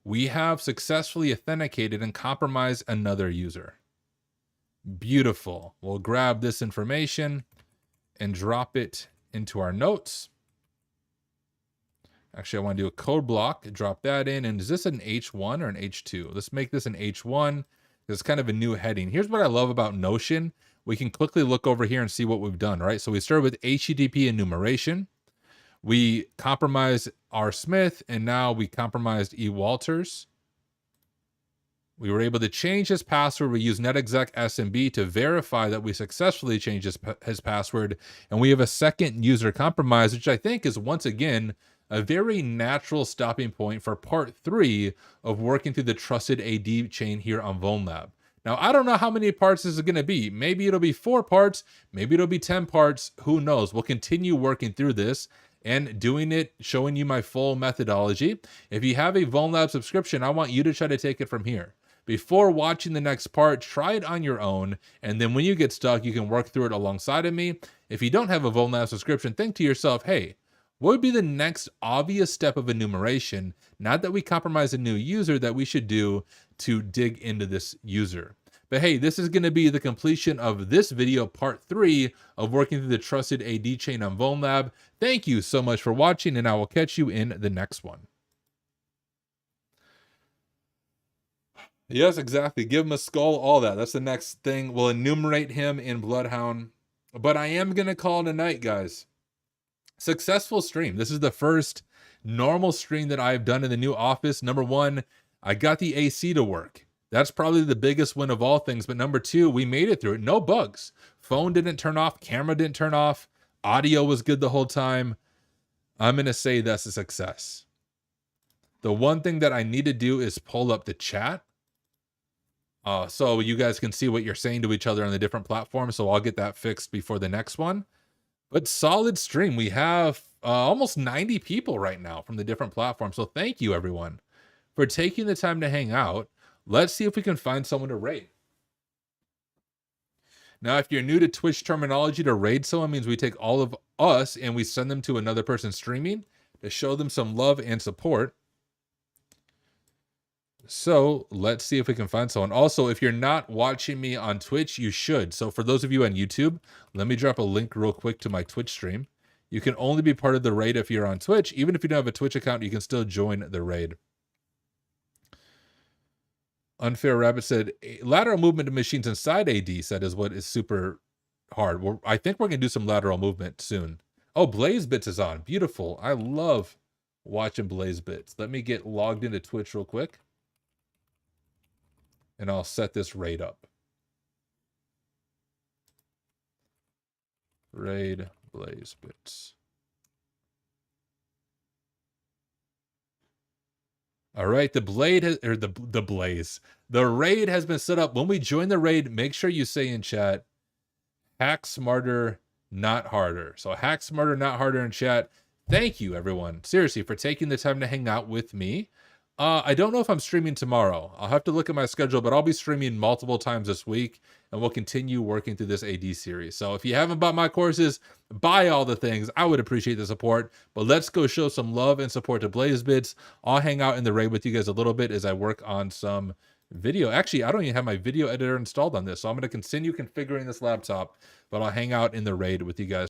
we have successfully authenticated and compromised another user. Beautiful. We'll grab this information and drop it into our notes. Actually, I want to do a code block, drop that in. And is this an H1 or an H2? Let's make this an H1. It's kind of a new heading. Here's what I love about Notion. We can quickly look over here and see what we've done, right? So we started with HTTP enumeration. We compromised R Smith, and now we compromised E Walters. We were able to change his password. We use netexec SMB to verify that we successfully changed his password. And we have a second user compromise, which I think is once again a very natural stopping point for part 3 of working through the trusted AD chain here on VulnLab. Now, I don't know how many parts this is going to be. Maybe it'll be 4 parts. Maybe it'll be 10 parts. Who knows? We'll continue working through this and doing it, showing you my full methodology. If you have a VulnLab subscription, I want you to try to take it from here. Before watching the next part, try it on your own. And then when you get stuck, you can work through it alongside of me. If you don't have a VulnLab subscription, think to yourself, hey, what would be the next obvious step of enumeration, not that we compromise a new user, that we should do to dig into this user? But hey, this is going to be the completion of this video, part 3 of working through the trusted AD chain on VulnLab. Thank you so much for watching, and I will catch you in the next one. Yes, exactly. Give him a skull, all that. That's the next thing. We'll enumerate him in Bloodhound. But I am going to call it a night, guys. Successful stream. This is the first normal stream that I've done in the new office. Number 1, I got the AC to work. That's probably the biggest win of all things. But number 2, we made it through it. No bugs. Phone didn't turn off. Camera didn't turn off. Audio was good the whole time. I'm going to say that's a success. The one thing that I need to do is pull up the chat. So you guys can see what you're saying to each other on the different platforms. So I'll get that fixed before the next one. But solid stream. We have almost 90 people right now from the different platforms. So thank you, everyone, for taking the time to hang out. Let's see if we can find someone to raid. Now, if you're new to Twitch terminology, to raid someone means we take all of us and we send them to another person streaming to show them some love and support. So let's see if we can find someone. Also, if you're not watching me on Twitch, you should. So for those of you on YouTube, let me drop a link real quick to my Twitch stream. You can only be part of the raid if you're on Twitch. Even if you don't have a Twitch account, you can still join the raid. Unfair Rabbit said, lateral movement of machines inside AD said is what is super hard. I think we're going to do some lateral movement soon. Oh, Blaze Bits is on. Beautiful. I love watching Blaze Bits. Let me get logged into Twitch real quick. And I'll set this raid up. Raid Blaze Bits. All right, the blade has, or the blaze. The raid has been set up. When we join the raid, make sure you say in chat, hack smarter, not harder. So hack smarter, not harder in chat. Thank you, everyone. Seriously, for taking the time to hang out with me. I don't know if I'm streaming tomorrow. I'll have to look at my schedule, but I'll be streaming multiple times this week, and we'll continue working through this AD series. So if you haven't bought my courses, buy all the things. I would appreciate the support, but let's go show some love and support to BlazeBits. I'll hang out in the raid with you guys a little bit as I work on some video. Actually, I don't even have my video editor installed on this, so I'm going to continue configuring this laptop, but I'll hang out in the raid with you guys.